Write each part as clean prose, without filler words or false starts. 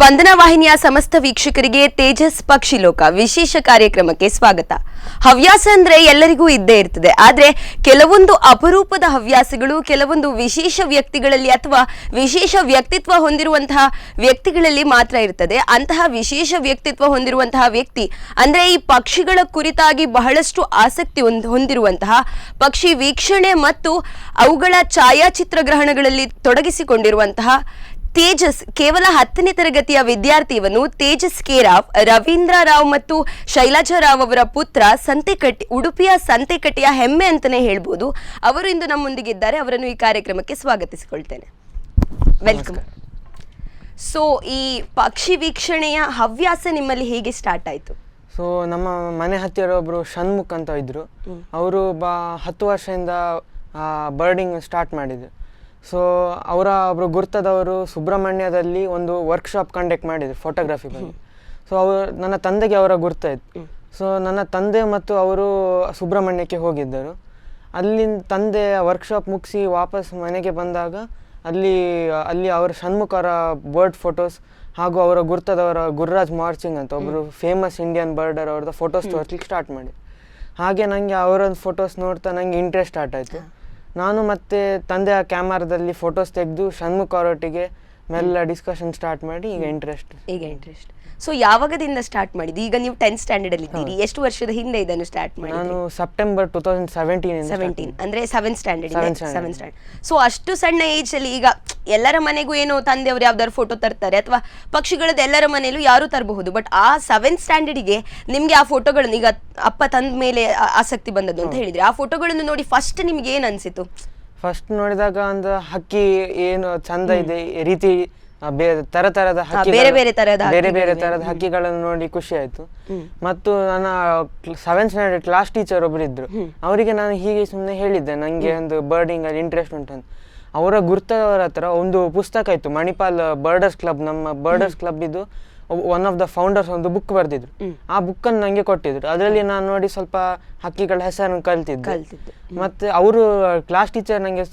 ಸ್ಪಂದನ ವಾಹಿನಿಯ ಸಮಸ್ತ ವೀಕ್ಷಕರಿಗೆ ತೇಜಸ್ ಪಕ್ಷಿ ಲೋಕ ವಿಶೇಷ ಕಾರ್ಯಕ್ರಮಕ್ಕೆ ಸ್ವಾಗತ. ಹವ್ಯಾಸ ಅಂದ್ರೆ ಎಲ್ಲರಿಗೂ ಇದ್ದೇ ಇರ್ತದೆ. ಆದ್ರೆ ಕೆಲವೊಂದು ಅಪರೂಪದ ಹವ್ಯಾಸಗಳು ಕೆಲವೊಂದು ವಿಶೇಷ ವ್ಯಕ್ತಿಗಳಲ್ಲಿ ಅಥವಾ ವಿಶೇಷ ವ್ಯಕ್ತಿತ್ವ ಹೊಂದಿರುವಂತಹ ವ್ಯಕ್ತಿಗಳಲ್ಲಿ ಮಾತ್ರ ಇರ್ತದೆ. ಅಂತಹ ವಿಶೇಷ ವ್ಯಕ್ತಿತ್ವ ಹೊಂದಿರುವಂತಹ ವ್ಯಕ್ತಿ ಅಂದ್ರೆ ಈ ಪಕ್ಷಿಗಳ ಕುರಿತಾಗಿ ಬಹಳಷ್ಟು ಆಸಕ್ತಿ ಹೊಂದಿರುವಂತಹ ಪಕ್ಷಿ ವೀಕ್ಷಣೆ ಮತ್ತು ಅವುಗಳ ಛಾಯಾಚಿತ್ರಗ್ರಹಣಗಳಲ್ಲಿ ತೊಡಗಿಸಿಕೊಂಡಿರುವಂತಹ ತೇಜಸ್ ಕೇವಲ 10ನೇ ತರಗತಿಯ ವಿದ್ಯಾರ್ಥಿ ಇವನು. ತೇಜಸ್ ಕೆ ರಾವ್, ರವೀಂದ್ರ ರಾವ್ ಮತ್ತು ಶೈಲಜಾ ರಾವ್ ಅವರ ಪುತ್ರ. ಉಡುಪಿಯ ಸಂತೆಕಟ್ಟೆಯ ಹೆಮ್ಮೆ ಅಂತಾನೆ ಹೇಳ್ಬೋದು. ಅವರು ಇಂದು ನಮ್ಮೊಂದಿಗೆ ಇದ್ದಾರೆ. ಅವರನ್ನು ಈ ಕಾರ್ಯಕ್ರಮಕ್ಕೆ ಸ್ವಾಗತಿಸಿಕೊಳ್ತೇನೆ. ವೆಲ್ಕಮ್. ಸೊ ಈ ಪಕ್ಷಿ ವೀಕ್ಷಣೆಯ ಹವ್ಯಾಸ ನಿಮ್ಮಲ್ಲಿ ಹೇಗೆ ಸ್ಟಾರ್ಟ್ ಆಯ್ತು? ಸೊ ನಮ್ಮ ಮನೆ ಹತ್ತಿರ ಒಬ್ರು ಷಣ್ಮುಖ್ ಅಂತ ಇದ್ರು. ಅವರು 10 ವರ್ಷದಿಂದ ಬರ್ಡಿಂಗ್ ಸ್ಟಾರ್ಟ್ ಮಾಡಿದ್ರು. ಸೊ ಅವರ ಒಬ್ಬರು ಗುರ್ತದವರು ಸುಬ್ರಹ್ಮಣ್ಯದಲ್ಲಿ ಒಂದು ವರ್ಕ್ಶಾಪ್ ಕಂಡಕ್ಟ್ ಮಾಡಿದ್ರು ಫೋಟೋಗ್ರಫಿ ಬಗ್ಗೆ. ಸೊ ನನ್ನ ತಂದೆಗೆ ಅವರ ಗುರ್ತಾಯಿತು. ಸೊ ನನ್ನ ತಂದೆ ಮತ್ತು ಅವರು ಸುಬ್ರಹ್ಮಣ್ಯಕ್ಕೆ ಹೋಗಿದ್ದರು. ಅಲ್ಲಿಂದ ತಂದೆ ವರ್ಕ್ಶಾಪ್ ಮುಗಿಸಿ ವಾಪಸ್ ಮನೆಗೆ ಬಂದಾಗ ಅಲ್ಲಿ ಅವರ ಷಣ್ಮುಖರ ಬರ್ಡ್ ಫೋಟೋಸ್ ಹಾಗೂ ಅವರ ಗುರ್ತದವರ ಗುರುರಾಜ್ ಮಾರ್ಚಿಂಗ್ ಅಂತ ಒಬ್ಬರು ಫೇಮಸ್ ಇಂಡಿಯನ್ ಬರ್ಡರ್ ಅವ್ರದ್ದು ಫೋಟೋಸ್ ತೋರಿಸ್ಲಿಕ್ಕೆ ಸ್ಟಾರ್ಟ್ ಮಾಡಿ. ಹಾಗೆ ನನಗೆ ಅವರೊಂದು ಫೋಟೋಸ್ ನೋಡ್ತಾ ನನಗೆ ಇಂಟ್ರೆಸ್ಟ್ ಸ್ಟಾರ್ಟ್ ಆಯಿತು. ನಾನು ಮತ್ತು ತಂದೆಯ ಕ್ಯಾಮರಾದಲ್ಲಿ ಫೋಟೋಸ್ ತೆಗೆದು ಷಣ್ಮುಖ್ ಅವರೊಟ್ಟಿಗೆ ಮೆಲ್ಲ ಡಿಸ್ಕಷನ್ ಸ್ಟಾರ್ಟ್ ಮಾಡಿ ಈಗ ಇಂಟ್ರೆಸ್ಟ್. ಸೊ ಯಾವಾಗದಿಂದ ಸ್ಟಾರ್ಟ್ ಮಾಡಿದ್ದು? ಈಗ ನೀವು 10th ಸ್ಟ್ಯಾಂಡರ್ಡ್ ಅಲ್ಲಿ ಇದ್ದೀರಿ. ಎಷ್ಟು ವರ್ಷದ ಹಿಂದೆ ಇದನ್ನು ಸ್ಟಾರ್ಟ್ ಮಾಡಿ? ನಾನು ಸೆಪ್ಟೆಂಬರ್ 2017 ಅಂದ್ರೆ 7th ಸ್ಟ್ಯಾಂಡರ್ಡ್. ಸೊ ಅಷ್ಟು ಸಣ್ಣ ಏಜ್ ಅಲ್ಲಿ ಈಗ ಎಲ್ಲರ ಮನೆಗೂ ಏನೋ ತಂದೆಯವರು ಯಾವ್ದಾದ್ರು ಫೋಟೋ ತರ್ತಾರೆ ಅಥವಾ ಪಕ್ಷಿಗಳದ್ದು ಎಲ್ಲರ ಮನೆಯಲ್ಲೂ ಯಾರು ತರಬಹುದು. ಬಟ್ ಆ 7th ಸ್ಟ್ಯಾಂಡರ್ಡ್ಗೆ ನಿಮ್ಗೆ ಆ ಫೋಟೋಗಳನ್ನು ಈಗ ಅಪ್ಪ ತಂದ ಮೇಲೆ ಆಸಕ್ತಿ ಬಂದದ್ದು ಅಂತ ಹೇಳಿದ್ರೆ, ಆ ಫೋಟೋಗಳನ್ನು ನೋಡಿ ಫಸ್ಟ್ ನಿಮ್ಗೆ ಏನ್ ಅನ್ಸಿತು? ಫಸ್ಟ್ ನೋಡಿದಾಗ ಒಂದು ಹಕ್ಕಿ ಏನು ಚಂದ ಇದೆ ರೀತಿ ತರತರದ ಬೇರೆ ಬೇರೆ ತರದ ಹಕ್ಕಿಗಳನ್ನು ನೋಡಿ ಖುಷಿ ಆಯ್ತು. ಮತ್ತು ನನ್ನ 7th ಸ್ಟ್ಯಾಂಡರ್ಡ್ ಕ್ಲಾಸ್ ಟೀಚರ್ ಒಬ್ರು ಇದ್ರು. ಅವರಿಗೆ ನಾನು ಹೀಗೆ ಸುಮ್ಮನೆ ಹೇಳಿದ್ದೆ ನಂಗೆ ಒಂದು ಬರ್ಡಿಂಗ್ ಅಲ್ಲಿ ಇಂಟ್ರೆಸ್ಟ್ ಉಂಟಂತ. ಅವರ ಗುರ್ತವರ ಹತ್ರ ಒಂದು ಪುಸ್ತಕ ಇತ್ತು, ಮಣಿಪಾಲ್ ಬರ್ಡರ್ಸ್ ಕ್ಲಬ್, ನಮ್ಮ ಬರ್ಡರ್ಸ್ ಕ್ಲಬ್ ಇದು ಒನ್ ಆಫ್ ದ ಫೌಂಡರ್ಸ್ ಒಂದು ಬುಕ್ ಬರೆದಿದ್ರು. ಆ ಬುಕ್ ಅನ್ನು ನಂಗೆ ಕೊಟ್ಟಿದ್ರು. ಅದರಲ್ಲಿ ನಾನು ನೋಡಿ ಸ್ವಲ್ಪ ಹಕ್ಕಿಗಳ ಹೆಸರನ್ನು ಕಲ್ತಿದ್ದೆ. ಮತ್ತೆ ಅವರು ಕ್ಲಾಸ್ ಟೀಚರ್ ನಂಗೆ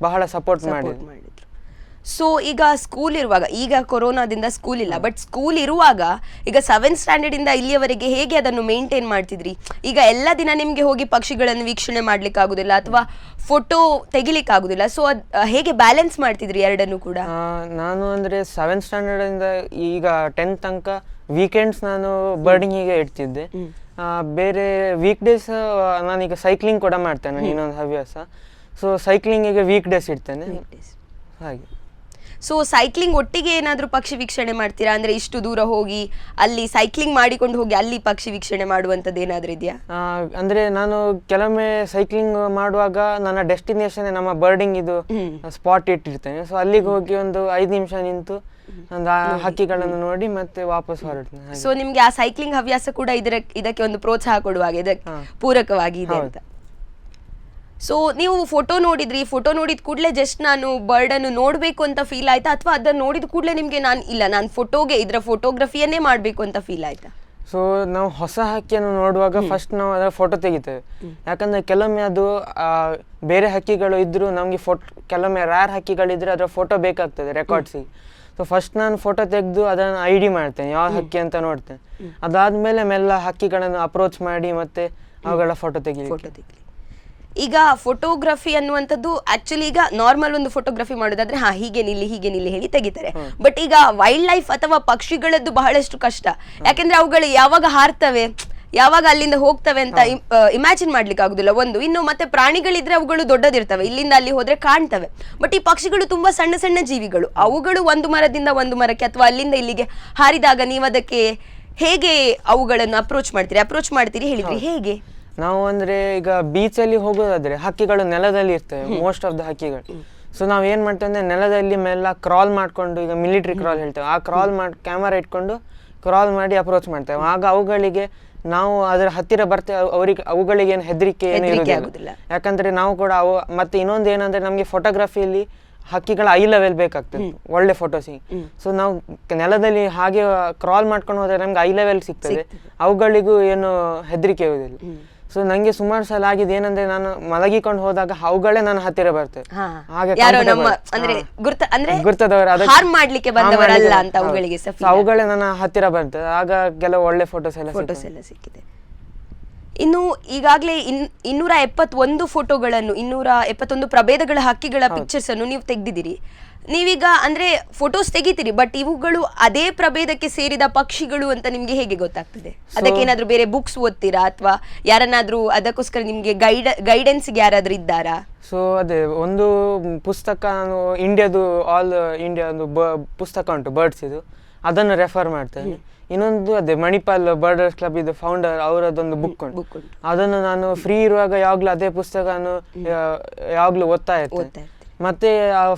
ಬಹಳ ಸಪೋರ್ಟ್ ಮಾಡಿದ್ರು. ಸೊ ಈಗ ಸ್ಕೂಲ್ ಇರುವಾಗ, ಈಗ ಕೊರೋನಾದಿಂದ ಸ್ಕೂಲ್ ಇಲ್ಲ, ಬಟ್ ಸ್ಕೂಲ್ ಇರುವಾಗ ಈಗ 7th ಸ್ಟ್ಯಾಂಡರ್ಡ್ ಇಂದ ಇಲ್ಲಿಯವರೆಗೆ ಹೇಗೆ ಅದನ್ನು ಮೇಂಟೈನ್ ಮಾಡ್ತಿದ್ರಿ? ಈಗ ಎಲ್ಲ ದಿನ ನಿಮ್ಗೆ ಹೋಗಿ ಪಕ್ಷಿಗಳನ್ನು ವೀಕ್ಷಣೆ ಮಾಡ್ಲಿಕ್ಕೆ ಆಗುದಿಲ್ಲ ಅಥವಾ ಫೋಟೋ ತೆಗಿಲಿಕ್ಕೆ ಆಗುದಿಲ್ಲ. ಸೊ ಹೇಗೆ ಬ್ಯಾಲೆನ್ಸ್ ಮಾಡ್ತಿದ್ರಿ ಎರಡನ್ನು ಕೂಡ? ನಾನು ಅಂದ್ರೆ 7th ಸ್ಟ್ಯಾಂಡರ್ಡ್ ಇಂದ ಈಗ 10th ತನಕ ವೀಕೆಂಡ್ಸ್ ನಾನು ಬರ್ಡಿಂಗಿಗೆ ಇಡ್ತಿದ್ದೆ. ಬೇರೆ ವೀಕ್ ಡೇಸ್ ನಾನೀಗ ಸೈಕ್ಲಿಂಗ್ ಕೂಡ ಮಾಡ್ತೇನೆ, ಇನ್ನೊಂದು ಹವ್ಯಾಸ. ಸೊ ಸೈಕ್ಲಿಂಗಿಗೆ ವೀಕ್ ಡೇಸ್ ಇಡ್ತೇನೆ ಹಾಗೆ. ಸೊ ಸೈಕ್ಲಿಂಗ್ ಒಟ್ಟಿಗೆ ಏನಾದರೂ ಪಕ್ಷಿ ವೀಕ್ಷಣೆ ಮಾಡ್ತೀರಾ? ಅಂದ್ರೆ ಇಷ್ಟು ದೂರ ಹೋಗಿ ಅಲ್ಲಿ ಸೈಕ್ಲಿಂಗ್ ಮಾಡಿಕೊಂಡು ಹೋಗಿ ಅಲ್ಲಿ ಪಕ್ಷಿ ವೀಕ್ಷಣೆ ಮಾಡುವಂಥದ್ದು ಏನಾದರೂ ಇದೆಯಾ? ಅಂದ್ರೆ ನಾನು ಕೆಲವೊಮ್ಮೆ ಸೈಕ್ಲಿಂಗ್ ಮಾಡುವಾಗ ನನ್ನ ಡೆಸ್ಟಿನೇಷನ್ ನಮ್ಮ ಬರ್ಡಿಂಗ್ ಇದು ಸ್ಪಾಟ್ ಇಟ್ಟಿರ್ತೇನೆ. ಸೊ ಅಲ್ಲಿಗೆ ಹೋಗಿ ಒಂದು 5 ನಿಮಿಷ ನಿಂತು ಒಂದು ಹಕ್ಕಿಗಳನ್ನು ನೋಡಿ ಮತ್ತೆ ವಾಪಸ್ ಹೊರಡ್ತೇನೆ. ಸೊ ನಿಮ್ಗೆ ಆ ಸೈಕ್ಲಿಂಗ್ ಹವ್ಯಾಸ ಕೂಡ ಇದಕ್ಕೆ ಒಂದು ಪ್ರೋತ್ಸಾಹ ಕೊಡುವಾಗ ಇದಕ್ಕೆ ಪೂರಕವಾಗಿ ಇದೆ ಅಂತ. ಸೊ ನೀವು ಫೋಟೋ ನೋಡಿದ್ರಿ, ಫೋಟೋ ನೋಡಿದ ಕೂಡಲೇ ಜಸ್ಟ್ ನಾನು ಬರ್ಡ್ ಅನ್ನು ನೋಡಬೇಕು ಅಂತ ಫೀಲ್ ಆಯ್ತಾ ಅಥವಾ ಅದನ್ನು ನೋಡಿದ ಕೂಡಲೇ ನಿಮಗೆ ನಾನು ಫೋಟೋಗೆ ಇದರ ಫೋಟೋಗ್ರಫಿಯನ್ನೇ ಮಾಡಬೇಕು ಅಂತ ಫೀಲ್ ಆಯ್ತಾ? ಸೊ ನಾವು ಹೊಸ ಹಕ್ಕಿಯನ್ನು ನೋಡುವಾಗ ಫಸ್ಟ್ ನಾವು ಅದರ ಫೋಟೋ ತೆಗಿತೇವೆ. ಯಾಕಂದ್ರೆ ಕೆಲವೊಮ್ಮೆ ಅದು ಬೇರೆ ಹಕ್ಕಿಗಳು ಇದ್ರು ನಮಗೆ ಕೆಲವೊಮ್ಮೆ ರ್ಯಾರ್ ಹಕ್ಕಿಗಳಿದ್ರೆ ಅದರ ಫೋಟೋ ಬೇಕಾಗ್ತದೆ ರೆಕಾರ್ಡ್ಸಿಗೆ. ಸೊ ಫಸ್ಟ್ ನಾನು ಫೋಟೋ ತೆಗೆದು ಅದನ್ನು ಐಡಿ ಮಾಡ್ತೇನೆ ಯಾವ ಹಕ್ಕಿ ಅಂತ ನೋಡ್ತೇನೆ. ಅದಾದ್ಮೇಲೆ ಮೆಲ್ಲ ಹಕ್ಕಿಗಳನ್ನು ಅಪ್ರೋಚ್ ಮಾಡಿ ಮತ್ತೆ ಅವುಗಳ ಫೋಟೋ ತೆಗಿಲಿಕ್ಕೆ. ಈಗ ಫೋಟೋಗ್ರಫಿ ಅನ್ನುವಂಥದ್ದು ಆಕ್ಚುಲಿ ಈಗ ನಾರ್ಮಲ್ ಒಂದು ಫೋಟೋಗ್ರಫಿ ಮಾಡೋದಾದ್ರೆ ಹೀಗೆ ನಿಲ್ಲಿ ಹೇಳಿ ತೆಗಿತಾರೆ. ಬಟ್ ಈಗ ವೈಲ್ಡ್ ಲೈಫ್ ಅಥವಾ ಪಕ್ಷಿಗಳದ್ದು ಬಹಳಷ್ಟು ಕಷ್ಟ. ಯಾಕೆಂದ್ರೆ ಅವುಗಳು ಯಾವಾಗ ಹಾರ್ತವೆ ಯಾವಾಗ ಅಲ್ಲಿಂದ ಹೋಗ್ತವೆ ಅಂತ ಇಮ್ಯಾಜಿನ್ ಮಾಡ್ಲಿಕ್ಕೆ ಆಗುದಿಲ್ಲ ಒಂದು. ಇನ್ನು ಮತ್ತೆ ಪ್ರಾಣಿಗಳಿದ್ರೆ ಅವುಗಳು ದೊಡ್ಡದಿರ್ತವೆ, ಇಲ್ಲಿಂದ ಅಲ್ಲಿ ಹೋದ್ರೆ ಕಾಣ್ತವೆ. ಬಟ್ ಈ ಪಕ್ಷಿಗಳು ತುಂಬಾ ಸಣ್ಣ ಸಣ್ಣ ಜೀವಿಗಳು. ಅವುಗಳು ಒಂದು ಮರದಿಂದ ಒಂದು ಮರಕ್ಕೆ ಅಥವಾ ಅಲ್ಲಿಂದ ಇಲ್ಲಿಗೆ ಹಾರಿದಾಗ ನೀವು ಅದಕ್ಕೆ ಹೇಗೆ ಅವುಗಳನ್ನು ಅಪ್ರೋಚ್ ಮಾಡ್ತೀರಿ ಹೇಳಿದ್ರಿ, ಹೇಗೆ? ನಾವು ಅಂದ್ರೆ ಈಗ ಬೀಚಲ್ಲಿ ಹೋಗೋದಾದ್ರೆ ಹಕ್ಕಿಗಳು ನೆಲದಲ್ಲಿ ಇರ್ತವೆ ಮೋಸ್ಟ್ ಆಫ್ ದ ಹಕ್ಕಿಗಳು. ಸೊ ನಾವ್ ಏನ್ ಮಾಡ್ತೇವೆ ಅಂದ್ರೆ ನೆಲದಲ್ಲಿ ಮೆಲ್ಲ ಕ್ರಾಲ್ ಮಾಡ್ಕೊಂಡು, ಈಗ ಮಿಲಿಟರಿ ಕ್ರಾಲ್ ಹೇಳ್ತೇವೆ, ಆ ಕ್ರಾಲ್ ಮಾಡಿ ಕ್ಯಾಮರಾ ಇಟ್ಕೊಂಡು ಕ್ರಾಲ್ ಮಾಡಿ ಅಪ್ರೋಚ್ ಮಾಡ್ತೇವೆ. ಆಗ ಅವುಗಳಿಗೆ ನಾವು ಅದರ ಹತ್ತಿರ ಬರ್ತೇವೆ, ಅವುಗಳಿಗೆ ಏನು ಹೆದರಿಕೆ ಏನು ಇರುವುದಿಲ್ಲ. ಯಾಕಂದ್ರೆ ನಾವು ಕೂಡ ಮತ್ತೆ ಇನ್ನೊಂದು ಏನಂದ್ರೆ ನಮ್ಗೆ ಫೋಟೋಗ್ರಫಿಯಲ್ಲಿ ಹಕ್ಕಿಗಳ ಐ ಲೆವೆಲ್ ಬೇಕಾಗ್ತದೆ ಒಳ್ಳೆ ಫೋಟೋಸಿಗೆ. ಸೊ ನಾವು ನೆಲದಲ್ಲಿ ಹಾಗೆ ಕ್ರಾಲ್ ಮಾಡ್ಕೊಂಡು ಹೋದ್ರೆ ನಮ್ಗೆ ಐ ಲೆವೆಲ್ ಸಿಗ್ತದೆ, ಅವುಗಳಿಗೂ ಏನು ಹೆದರಿಕೆ ಇರುವುದಿಲ್ಲ. ಸೊ ನಂಗೆ ಸುಮಾರು ಸಲ ಆಗಿದೆ ಏನಂದ್ರೆ ನಾನು ಮಲಗಿಕೊಂಡು ಹೋದಾಗ ಅವುಗಳೇ ನನ್ನ ಹತ್ತಿರ ಬರ್ತವೆ. ಹಾಗೆ ಯಾರೋ ನಮ್ಮ ಅಂದ್ರೆ ಗುರ್ತದವರು ಅದಕ್ಕೆ ಹಾರ್ಮ್ ಮಾಡ್ಲಿಕ್ಕೆ ಬಂದವರಲ್ಲ ಅಂತ ಅವುಗಳಿಗೆ So ಅವುಗಳೇ ನನ್ನ ಹತ್ತಿರ ಬರ್ತದೆ. ಆಗ ಕೆಲವು ಒಳ್ಳೆ ಫೋಟೋಸ್ ಎಲ್ಲ ಸಿಕ್ಕಿದೆ. ಇನ್ನು ಈಗಾಗಲೇ 271 ಫೋಟೋಗಳನ್ನು 271 ಪ್ರಭೇದಗಳ ಹಕ್ಕಿಗಳ ಪಿಕ್ಚರ್ಸ್ ಅನ್ನು ನೀವು ತೆಗೆದಿದ್ದೀರಿ. ನೀವೀಗ ಅಂದ್ರೆ ಫೋಟೋಸ್ ತೆಗಿತೀರಿ, ಬಟ್ ಇವುಗಳು ಅದೇ ಪ್ರಭೇದಕ್ಕೆ ಸೇರಿದ ಪಕ್ಷಿಗಳು ಅಂತ ನಿಮ್ಗೆ ಹೇಗೆ ಗೊತ್ತಾಗ್ತದೆ? ಅದಕ್ಕೆ ಏನಾದ್ರೂ ಬೇರೆ ಬುಕ್ಸ್ ಓದ್ತೀರಾ ಅಥವಾ ಯಾರನ್ನಾದ್ರೂ ಅದಕ್ಕೋಸ್ಕರ ನಿಮ್ಗೆ ಗೈಡೆನ್ಸ್ಗೆ ಯಾರಾದ್ರೂ ಇದ್ದಾರಾ? ಸೊ ಅದೇ ಒಂದು ಪುಸ್ತಕ ನಾನು ಇಂಡಿಯಾದು ಆಲ್ ಇಂಡಿಯಾ ಒಂದು ಪುಸ್ತಕ ಉಂಟು ಬರ್ಡ್ಸ್ ಇದು, ಅದನ್ನು ರೆಫರ್ ಮಾಡ್ತೇನೆ. ಇನ್ನೊಂದು ಅದೇ ಮಣಿಪಾಲ್ ಬರ್ಡರ್ಸ್ ಕ್ಲಬ್ ಇದು ಫೌಂಡರ್ ಅವರದೊಂದು ಬುಕ್ ಉಂಟು, ಅದನ್ನು ನಾನು ಫ್ರೀ ಇರುವಾಗ ಯಾವಾಗ್ಲೂ ಅದೇ ಪುಸ್ತಕನು ಯಾವಾಗ್ಲೂ ಓದ್ತಾ ಇರ್ತೇನೆ. ಮತ್ತೆ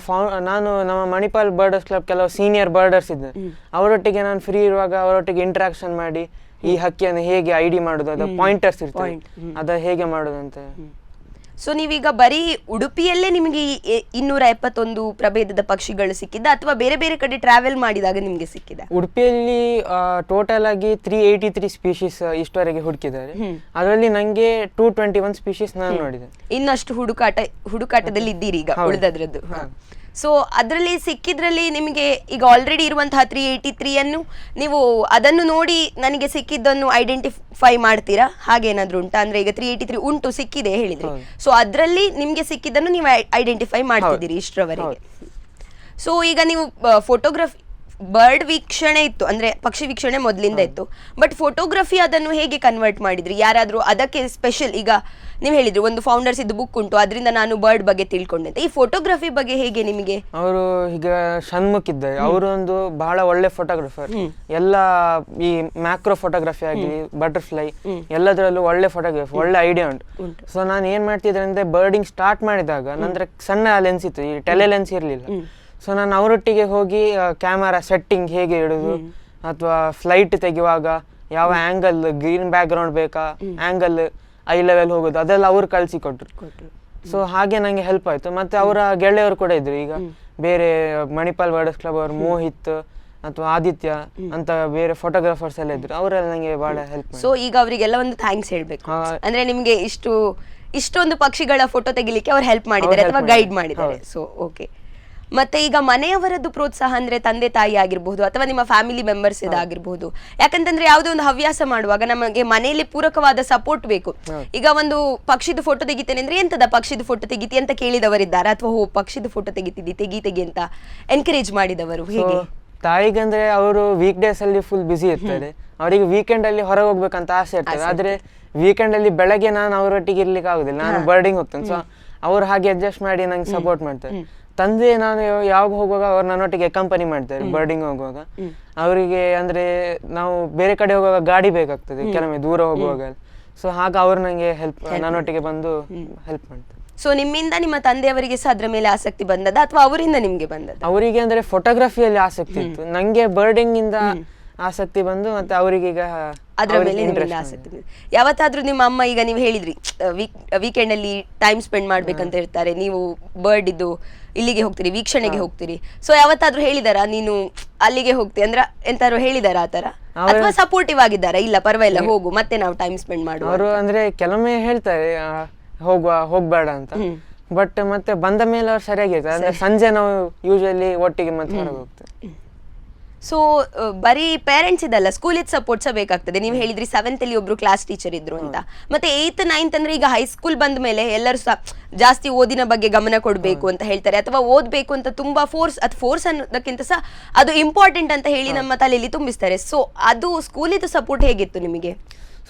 ನಾನು ನಮ್ಮ ಮಣಿಪಾಲ್ ಬರ್ಡರ್ಸ್ ಕ್ಲಬ್ ಕೆಲವು ಸೀನಿಯರ್ ಬರ್ಡರ್ಸ್ ಇದ್ದಾರೆ, ಅವರೊಟ್ಟಿಗೆ ನಾನು ಫ್ರೀ ಇರುವಾಗ ಅವರೊಟ್ಟಿಗೆ ಇಂಟ್ರಾಕ್ಷನ್ ಮಾಡಿ ಈ ಹಕ್ಕಿಯನ್ನು ಹೇಗೆ ಐಡಿ ಮಾಡೋದು, ಅದು ಪಾಯಿಂಟರ್ಸ್ ಇರ್ತದೆ, ಅದ ಹೇಗೆ ಮಾಡೋದು ಅಂತ. ಸೊ ನೀವೀಗ ಬರೀ ಉಡುಪಿಯಲ್ಲೇ ನಿಮಗೆ 271 ಪ್ರಭೇದದ ಪಕ್ಷಿಗಳು ಸಿಕ್ಕಿದ್ದ ಅಥವಾ ಬೇರೆ ಬೇರೆ ಕಡೆ ಟ್ರಾವೆಲ್ ಮಾಡಿದಾಗ ನಿಮ್ಗೆ ಸಿಕ್ಕಿದ? ಉಡುಪಿಯಲ್ಲಿ ಟೋಟಲ್ ಆಗಿ 383 ಸ್ಪೀಶೀಸ್ ಇಷ್ಟವರೆಗೆ ಹುಡುಕಿದ್ದಾರೆ. ಅದರಲ್ಲಿ ನಂಗೆ 221 ಸ್ಪೀಶೀಸ್ ನಾನು ನೋಡಿದೆ. ಇನ್ನಷ್ಟು ಹುಡುಕಾಟದಲ್ಲಿ ಇದ್ದೀರಿ ಈಗ ಉಳಿದದ್ರದ್ದು. ಸೊ ಅದರಲ್ಲಿ ಸಿಕ್ಕಿದ್ರಲ್ಲಿ ನಿಮಗೆ ಈಗ ಆಲ್ರೆಡಿ ಇರುವಂತಹ 383 ಅನ್ನು ನೀವು ಅದನ್ನು ನೋಡಿ ನನಗೆ ಸಿಕ್ಕಿದ್ದನ್ನು ಐಡೆಂಟಿಫೈ ಮಾಡ್ತೀರಾ? ಹಾಗೇನಾದ್ರೂ ಉಂಟಾ? ಅಂದ್ರೆ ಈಗ 383 ಉಂಟು ಸಿಕ್ಕಿದೆ ಹೇಳಿದ್ರಿ, ಸೊ ಅದರಲ್ಲಿ ನಿಮ್ಗೆ ಸಿಕ್ಕಿದ್ದನ್ನು ನೀವು ಐಡೆಂಟಿಫೈ ಮಾಡ್ತಿದ್ದೀರಿ ಇಷ್ಟರವರೆಗೆ. ಸೊ ಈಗ ನೀವು ಫೋಟೋಗ್ರಫಿ ಬರ್ಡ್ ವೀಕ್ಷಣೆ ಇತ್ತು, ಅಂದ್ರೆ ಪಕ್ಷಿ ವೀಕ್ಷಣೆ ಮೊದಲಿಂದ ಇತ್ತು, ಬಟ್ ಫೋಟೋಗ್ರಫಿ ಅದನ್ನು ಹೇಗೆ ಕನ್ವರ್ಟ್ ಮಾಡಿದ್ರಿ? ಯಾರಾದ್ರೂ ಅದಕ್ಕೆ ಸ್ಪೆಷಲ್, ಈಗ ನೀವು ಹೇಳಿದ್ರು ಒಂದು ಫೌಂಡರ್ಸ್ ಇದು ಬುಕ್ ಉಂಟು ಅದರಿಂದ ನಾನು ಬರ್ಡ್ ಬಗ್ಗೆ ತಿಳ್ಕೊಂಡೆ ಅಂತ, ಈ ಫೋಟೋಗ್ರಫಿ ಬಗ್ಗೆ ಹೇಗೆ ನಿಮಗೆ? ಅವರು ಈಗ ಷಣ್ಮುಖ್ ಇದ್ದಾರೆ, ಅವರು ಒಂದು ಬಹಳ ಒಳ್ಳೆ ಫೋಟೋಗ್ರಫರ್. ಎಲ್ಲ ಈ ಮ್ಯಾಕ್ರೋ ಫೋಟೋಗ್ರಫಿ ಆಗಲಿ ಬಟರ್ಫ್ಲೈ ಎಲ್ಲದರಲ್ಲೂ ಒಳ್ಳೆ ಫೋಟೋಗ್ರಫಿ, ಒಳ್ಳೆ ಐಡಿಯಾ ಉಂಟು. ಸೊ ನಾನು ಏನ್ ಮಾಡ್ತಿದ್ದೆ ಅಂದ್ರೆ ಬರ್ಡಿಂಗ್ ಸ್ಟಾರ್ಟ್ ಮಾಡಿದಾಗ ನಂತರ ಸಣ್ಣ ಲೆನ್ಸ್ ಇತ್ತು, ಈ ಟೆಲೆ ಲೆನ್ಸ್ ಇರಲಿಲ್ಲ. ಸೊ ನಾನು ಅವರೊಟ್ಟಿಗೆ ಹೋಗಿ ಕ್ಯಾಮರಾ ಸೆಟ್ಟಿಂಗ್ ಹೇಗೆ ಇಡೋದು ಅಥವಾ ಫ್ಲೈಟ್ ತೆಗೆಯುವಾಗ ಯಾವ ಆಂಗಲ್, ಗ್ರೀನ್ ಬ್ಯಾಕ್ ಗ್ರೌಂಡ್ ಬೇಕಾ, ಆಂಗಲ್ ಐ ಲೆವೆಲ್ ಹೋಗೋದು, ಅದೆಲ್ಲ ಅವ್ರು ಕಳಿಸಿಕೊಟ್ರು. ಸೊ ಹಾಗೆ ನಂಗೆ ಹೆಲ್ಪ್ ಆಯ್ತು. ಮತ್ತೆ ಅವರ ಗೆಳೆಯವರು ಕೂಡ ಇದ್ರು, ಈಗ ಬೇರೆ ಮಣಿಪಾಲ್ ಬರ್ಡರ್ಸ್ ಕ್ಲಬ್ ಅವರು ಮೋಹಿತ್ ಅಥವಾ ಆದಿತ್ಯ ಅಂತ ಬೇರೆ ಫೋಟೋಗ್ರಾಫರ್ಸ್ ಎಲ್ಲ ಇದ್ರು, ಅವರೆಲ್ಲ ನಂಗೆ ಬಹಳ ಹೆಲ್ಪ್. ಸೊ ಈಗ ಅವರಿಗೆಲ್ಲ ಒಂದು ಥ್ಯಾಂಕ್ಸ್ ಹೇಳ್ಬೇಕು, ಅಂದ್ರೆ ನಿಮ್ಗೆ ಇಷ್ಟೊಂದು ಪಕ್ಷಿಗಳ ಫೋಟೋ ತೆಗಿಲಿಕ್ಕೆ ಅವ್ರು ಹೆಲ್ಪ್ ಮಾಡಿದ್ದಾರೆ ಅಥವಾ ಗೈಡ್ ಮಾಡಿದ್ದಾರೆ. So okay. ಮತ್ತೆ ಈಗ ಮನೆಯವರದ್ದು ಪ್ರೋತ್ಸಾಹ ಅಂದ್ರೆ ತಂದೆ ತಾಯಿ ಆಗಿರ್ಬಹುದು ಅಥವಾ ನಿಮ್ಮ ಫ್ಯಾಮಿಲಿ ಮೆಂಬರ್ಸ್ ಇದಾಗಿರ್ಬಹುದು, ಯಾಕಂತಂದ್ರೆ ಯಾವುದೋ ಒಂದು ಹವ್ಯಾಸ ಮಾಡುವಾಗ ನಮಗೆ ಮನೆಯಲ್ಲಿ ಪೂರಕವಾದ ಸಪೋರ್ಟ್ ಬೇಕು. ಈಗ ಒಂದು ಪಕ್ಷಿದ ಫೋಟೋ ತೆಗಿತೇನೆ ಅಂದ್ರೆ ಎಂತದ ಪಕ್ಷಿದ ಫೋಟೋ ತೆಗಿತಿ ಅಂತ ಕೇಳಿದವರಿದ್ದಾರೆ, ಅಥವಾ ಪಕ್ಷಿದ ಫೋಟೋ ತೆಗಿತಿದ್ದಿ ತೆಗಿ ಅಂತ ಎನ್ಕರೇಜ್ ಮಾಡಿದವರು ಹೇಗೆ? ತಾಯಿಗಂದ್ರೆ ಅವರು ವೀಕ್ ಡೇಸ್ ಅಲ್ಲಿ ಫುಲ್ ಬಿಸಿ ಇರ್ತಾರೆ, ಅವರಿಗೆ ವೀಕೆಂಡ್ ಅಲ್ಲಿ ಹೊರಗೆ ಹೋಗ್ಬೇಕಂತ ಆಸೆ ಇರ್ತದೆ. ಆದ್ರೆ ವೀಕೆಂಡ್ ಅಲ್ಲಿ ಬೆಳಗ್ಗೆ ನಾನು ಅವರೊಟ್ಟಿಗೆ ಇರ್ಲಿಕ್ಕೆ ಆಗುದಿಲ್ಲ, ನಾನು ಬರ್ಡಿಂಗ್ ಹೋಗ್ತೇನೆ. ಸೊ ಅವ್ರು ಹಾಗೆ ಅಡ್ಜಸ್ಟ್ ಮಾಡಿ ನಂಗೆ ಸಪೋರ್ಟ್ ಮಾಡ್ತಾರೆ. ತಂದೆ ನಾನು ಯಾವಾಗ ಹೋಗುವಾಗ ಅವ್ರು ನನ್ನೊಟ್ಟಿಗೆ ಕಂಪನಿ ಮಾಡ್ತಾರೆ ಬರ್ಡಿಂಗ್ ಹೋಗುವಾಗ. ಅವರಿಗೆ ಅಂದ್ರೆ ನಾವು ಬೇರೆ ಕಡೆ ಹೋಗುವಾಗ ಗಾಡಿ ಬೇಕಾಗ್ತದೆ ಕೆಲವೊಮ್ಮೆ ದೂರ ಹೋಗುವಾಗ. ಸೊ ಹಾಗೆ ಅವ್ರು ನಂಗೆ ನನ್ನೊಟ್ಟಿಗೆ ಬಂದು ಹೆಲ್ಪ್ ಮಾಡ್ತಾರೆ. ಸೊ ನಿಮ್ಮಿಂದ ನಿಮ್ಮ ತಂದೆಯವರಿಗೆ ಸಹ ಅದ್ರ ಮೇಲೆ ಆಸಕ್ತಿ ಬಂದದ ಅಥವಾ ಅವರಿಂದ ನಿಮ್ಗೆ ಬಂದದ? ಅವರಿಗೆ ಅಂದ್ರೆ ಫೋಟೋಗ್ರಫಿಯಲ್ಲಿ ಆಸಕ್ತಿ ಇತ್ತು, ನಂಗೆ ಬರ್ಡಿಂಗ್ ಇಂದ ಆಸಕ್ತಿ ಬಂದು ಮತ್ತೆ ಅವರಿಗೆ ಈಗ ಅದ್ರ ಮೇಲೆ ನಿಮ್ಮಿಂದ ಆಸಕ್ತಿ ಬಂದಿದೆ. ಯಾವತ್ತಾದ್ರೂ ನಿಮ್ಮ ಅಮ್ಮ, ಈಗ ನೀವು ಹೇಳಿದ್ರಿ ವೀಕೆಂಡ್ ಅಲ್ಲಿ ಟೈಮ್ ಸ್ಪೆಂಡ್ ಮಾಡ್ಬೇಕಂತ ಇರ್ತಾರೆ, ನೀವು ಬರ್ಡ್ ಇದ್ದು ಇಲ್ಲಿಗೆ ಹೋಗ್ತೀರಿ, ವೀಕ್ಷಣೆಗೆ ಹೋಗ್ತೀರಿ, ಸೊ ಯಾವತ್ತಾದ್ರೂ ಹೇಳಿದಾರ ನೀನು ಅಲ್ಲಿಗೆ ಹೋಗ್ತೀವಿ ಅಂದ್ರೆ ಎಂತಾರು ಹೇಳಿದಾರ ಆತರ, ಅಥವಾ ಸಪೋರ್ಟಿವ್ ಆಗಿದ್ದಾರಾ? ಇಲ್ಲ ಪರವಾಗಿಲ್ಲ ಹೋಗು ಮತ್ತೆ ನಾವು ಟೈಮ್ ಸ್ಪೆಂಡ್ ಮಾಡುವ? ಅವರು ಅಂದ್ರೆ ಕೆಲವೊಮ್ಮೆ ಹೇಳ್ತಾರೆ ಹೋಗ್ಬೇಡ ಅಂತ, ಬಟ್ ಮತ್ತೆ ಬಂದ ಮೇಲೆ ಅವ್ರು ಸರಿಯಾಗಿರ್ತಾರೆ. ಅಂದ್ರೆ ಸಂಜೆ ನಾವು ಯೂಶಲಿ ಒಟ್ಟಿಗೆ ಮತ್ತೆ ಹೊರಗೆ ಹೋಗ್ತೇವೆ. ಸೊ ಬರೀ ಪೇರೆಂಟ್ಸ್ ಇದಲ್ಲ, ಸ್ಕೂಲಿದ್ ಸಪೋರ್ಟ್ ಸಹ ಬೇಕಾಗ್ತದೆ. ನೀವು ಹೇಳಿದ್ರಿ 7th ಅಲ್ಲಿ ಒಬ್ರು ಕ್ಲಾಸ್ ಟೀಚರ್ ಇದ್ರು ಅಂತ, ಮತ್ತೆ 8th 9th ಅಂದ್ರೆ ಈಗ ಹೈಸ್ಕೂಲ್ ಬಂದ ಮೇಲೆ ಎಲ್ಲರೂ ಸಹ ಜಾಸ್ತಿ ಓದಿನ ಬಗ್ಗೆ ಗಮನ ಕೊಡ್ಬೇಕು ಅಂತ ಹೇಳ್ತಾರೆ, ಅಥವಾ ಓದ್ಬೇಕು ಅಂತ ತುಂಬಾ ಫೋರ್ಸ್ ಅನ್ನೋದಕ್ಕಿಂತ ಸಹ ಅದು ಇಂಪಾರ್ಟೆಂಟ್ ಅಂತ ಹೇಳಿ ನಮ್ಮ ತಲೆಯಲ್ಲಿ ತುಂಬಿಸ್ತಾರೆ. ಸೊ ಅದು ಸ್ಕೂಲಿದ್ದು ಸಪೋರ್ಟ್ ಹೇಗಿತ್ತು ನಿಮಗೆ?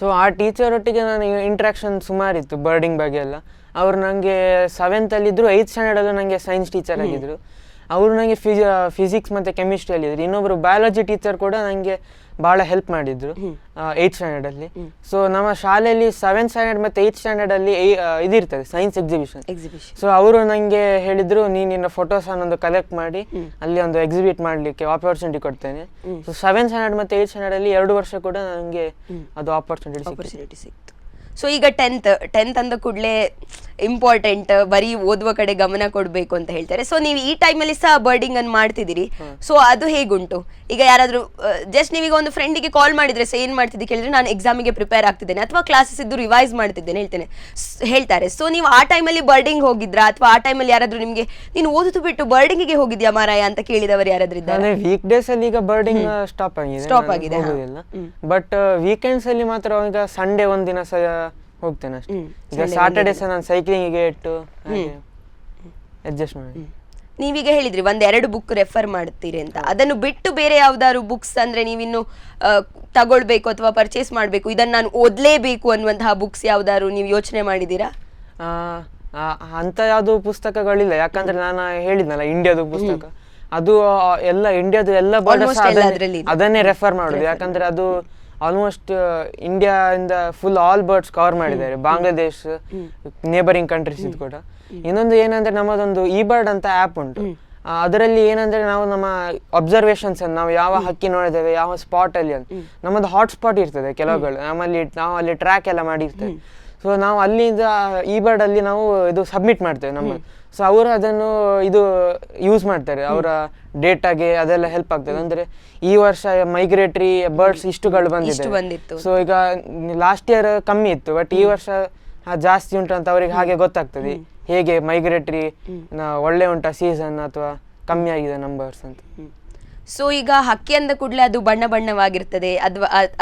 ಸೊ ಆ ಟೀಚರ್ ಒಟ್ಟಿಗೆ ನಾನು ಇಂಟ್ರಾಕ್ಷನ್ ಸುಮಾರಿತ್ತು ಬರ್ಡಿಂಗ್ ಬಗ್ಗೆ ಎಲ್ಲ. ಅವರು ನನಗೆ 7th ಅಲ್ಲಿ ಇದ್ರು, 8th ಸ್ಟ್ಯಾಂಡರ್ಡ್ ಅಲ್ಲೂ ನನಗೆ ಸೈನ್ಸ್ ಟೀಚರ್ ಆಗಿದ್ರು. ಅವರು ನನಗೆ ಫಿಸಿಕ್ಸ್ ಮತ್ತು ಕೆಮಿಸ್ಟ್ರಿಯಲ್ಲಿ ಇದ್ರು. ಇನ್ನೊಬ್ಬರು ಬಯಾಲಜಿ ಟೀಚರ್ ಕೂಡ ನನಗೆ ಭಾಳ ಹೆಲ್ಪ್ ಮಾಡಿದ್ರು 8th ಸ್ಟ್ಯಾಂಡರ್ಡಲ್ಲಿ. ಸೊ ನಮ್ಮ ಶಾಲೆಯಲ್ಲಿ 7th ಸ್ಟ್ಯಾಂಡರ್ಡ್ ಮತ್ತು 8th ಸ್ಟ್ಯಾಂಡರ್ಡಲ್ಲಿ ಇದಿರ್ತದೆ ಸೈನ್ಸ್ ಎಕ್ಸಿಬಿಷನ್. ಸೊ ಅವರು ನನಗೆ ಹೇಳಿದ್ರು, ನಿನ್ನ ಫೋಟೋಸ್ ಅನ್ನೊಂದು ಕಲೆಕ್ಟ್ ಮಾಡಿ ಅಲ್ಲಿ ಒಂದು ಎಕ್ಸಿಬಿಟ್ ಮಾಡಲಿಕ್ಕೆ ಆಪರ್ಚುನಿಟಿ ಕೊಡ್ತೇನೆ. ಸೊ 7th ಸ್ಟ್ಯಾಂಡರ್ಡ್ ಮತ್ತು 8th ಸ್ಟ್ಯಾಂಡರ್ಡಲ್ಲಿ 2 ವರ್ಷ ಕೂಡ ನನಗೆ ಅದು ಆಪರ್ಚುನಿಟಿ ಸಿಕ್ತು. ಸೊ ಈಗ 10th ಅಂದ ಕೂಡಲೇ ಇಂಪಾರ್ಟೆಂಟ್, ಬರೀ ಓದುವ ಕಡೆ ಗಮನ ಕೊಡ್ಬೇಕು ಅಂತ ಹೇಳ್ತಾರೆ. ಸೊ ನೀವು ಈ ಟೈಮಲ್ಲಿ ಸಹ ಬರ್ಡಿಂಗ್ ಅನ್ನು ಮಾಡ್ತಿದ್ದೀರಿ. ಸೊ ಅದು ಹೇಗುಂಟು? ಈಗ ಯಾರಾದ್ರೂ ಜಸ್ಟ್ ನೀವೀಗ ಒಂದು ಫ್ರೆಂಡಿಗೆ ಕಾಲ್ ಮಾಡಿದ್ರೆ ಏನ್ ಮಾಡ್ತಿದ್ದೆ ಕೇಳಿದ್ರೆ ನಾನು ಎಕ್ಸಾಮಿಗೆ ಪ್ರಿಪೇರ್ ಆಗ್ತಿದ್ದೇನೆ ಅಥವಾ ಕ್ಲಾಸಸ್ ಇದ್ದು ರಿವೈಸ್ ಮಾಡ್ತಿದ್ದೇನೆ ಹೇಳ್ತಾರೆ. ಸೊ ನೀವು ಆ ಟೈಮಲ್ಲಿ ಬರ್ಡಿಂಗ್ ಹೋಗಿದ್ರಾ, ಅಥವಾ ಆ ಟೈಮಲ್ಲಿ ಯಾರಾದ್ರೂ ನಿಮ್ಗೆ ನೀನು ಓದುದು ಬಿಟ್ಟು ಬರ್ಡಿಂಗಿಗೆ ಹೋಗಿದ್ಯಾ ಮಾರಾಯ ಅಂತ ಕೇಳಿದವರು ಯಾರಾದ್ರೂ ಇದ್ದಾರೆ? ವೀಕ್ ಡೇಸ್ ಅಲ್ಲಿ ಈಗ ಬರ್ಡಿಂಗ್ ಸ್ಟಾಪ್ ಆಗಿದೆ, ಬಟ್ ವೀಕೆಂಡ್ಸ್ ಅಲ್ಲಿ ಮಾತ್ರ ಈಗ ಸಂಡೇ ಒಂದಿನ ಹೋಗ್ತೇನೆ ಅಷ್ಟೇ. ಈಗ ಸಾಟರ್ಡೇ ಸಹ ನಾನು ಸೈಕ್ಲಿಂಗಿಗೆ ಇಟ್ಟು ಅಡ್ಜಸ್ಟ್ ಮಾಡಿ. ನೀವೀಗ ಹೇಳಿದ್ರಿ ಒಂದೆರಡು ಬುಕ್ ರೆಫರ್ ಮಾಡ್ತೀರಿ ಅಂತ, ಅದನ್ನು ಬಿಟ್ಟು ಬೇರೆ ಯಾವ್ದಾದ್ರು ಬುಕ್ಸ್ ಅಂದ್ರೆ ನೀವಿನ್ನು ತಗೊಳ್ಬೇಕು ಅಥವಾ ಪರ್ಚೇಸ್ ಮಾಡ್ಬೇಕು, ಇದನ್ನ ನಾನು ಓದ್ಲೇಬೇಕು ಅನ್ನುವಂತಹ ಬುಕ್ಸ್ ಯಾವ್ದಾದ್ರು ನೀವು ಯೋಚನೆ ಮಾಡಿದೀರಾ? ಅಂತ ಯಾವ್ದು ಪುಸ್ತಕಗಳಿಲ್ಲ, ಯಾಕಂದ್ರೆ ನಾನು ಹೇಳಿದ್ನಲ್ಲ ಇಂಡಿಯಾದ ಪುಸ್ತಕ, ಅದು ಎಲ್ಲ ಇಂಡಿಯಾದ ಎಲ್ಲ ಬರ್ಡ್ಸ್ ಅದನ್ನೇ ರೆಫರ್ ಮಾಡುದು. ಯಾಕಂದ್ರೆ ಅದು ಆಲ್ಮೋಸ್ಟ್ ಇಂಡಿಯಾ ಇಂದ ಫುಲ್ ಆಲ್ ಬರ್ಡ್ಸ್ ಕವರ್ ಮಾಡಿದ್ದಾರೆ, ಬಾಂಗ್ಲಾದೇಶ್ ನೇಬರಿಂಗ್ ಕಂಟ್ರೀಸ್ ಇದು ಕೂಡ. ಇನ್ನೊಂದು ಏನಂದ್ರೆ ನಮ್ಮದೊಂದು ಈ ಬರ್ಡ್ ಅಂತ ಆ್ಯಪ್ ಉಂಟು, ಅದರಲ್ಲಿ ಏನಂದ್ರೆ ನಾವು ನಮ್ಮ ಅಬ್ಸರ್ವೇಷನ್ಸ್ ನಾವು ಯಾವ ಹಕ್ಕಿ ನೋಡಿದ್ದೇವೆ, ಯಾವ ಸ್ಪಾಟ್ ಅಲ್ಲಿ ಅಂತ ನಮ್ಮದು ಹಾಟ್ ಸ್ಪಾಟ್ ಇರ್ತದೆ ಕೆಲವುಗಳು, ನಾವು ಅಲ್ಲಿ ಟ್ರ್ಯಾಕ್ ಎಲ್ಲ ಮಾಡಿರ್ತೇವೆ. ಸೊ ನಾವು ಅಲ್ಲಿಂದ ಈ ಬರ್ಡ್ ಅಲ್ಲಿ ನಾವು ಇದು ಸಬ್ಮಿಟ್ ಮಾಡ್ತೇವೆ ನಮ್ಮ. ಸೊ ಅವರು ಅದನ್ನು ಇದು ಯೂಸ್ ಮಾಡ್ತಾರೆ ಅವರ ಡೇಟಾಗೆ, ಅದೆಲ್ಲ ಹೆಲ್ಪ್ ಆಗ್ತದೆ. ಅಂದ್ರೆ ಈ ವರ್ಷ ಮೈಗ್ರೇಟರಿ ಬರ್ಡ್ಸ್ ಇಷ್ಟುಗಳು ಬಂದಿದೆ. ಸೊ ಈಗ ಲಾಸ್ಟ್ ಇಯರ್ ಕಮ್ಮಿ ಇತ್ತು, ಬಟ್ ಈ ವರ್ಷ ಜಾಸ್ತಿ ಉಂಟು ಅಂತ ಅವರಿಗೆ ಹಾಗೆ ಗೊತ್ತಾಗ್ತದೆ ಹೇಗೆ ಮೈಗ್ರೇಟರಿ ಒಳ್ಳೆ ಉಂಟಾ ಸೀಸನ್ ಅಥವಾ ಕಮ್ಮಿ ಆಗಿದೆ ನಂಬರ್ಸ್ ಅಂತ. ಸೊ ಈಗ ಹಕ್ಕಿ ಅಂದ ಕೂಡಲೇ ಅದು ಬಣ್ಣ ಬಣ್ಣವಾಗಿರ್ತದೆ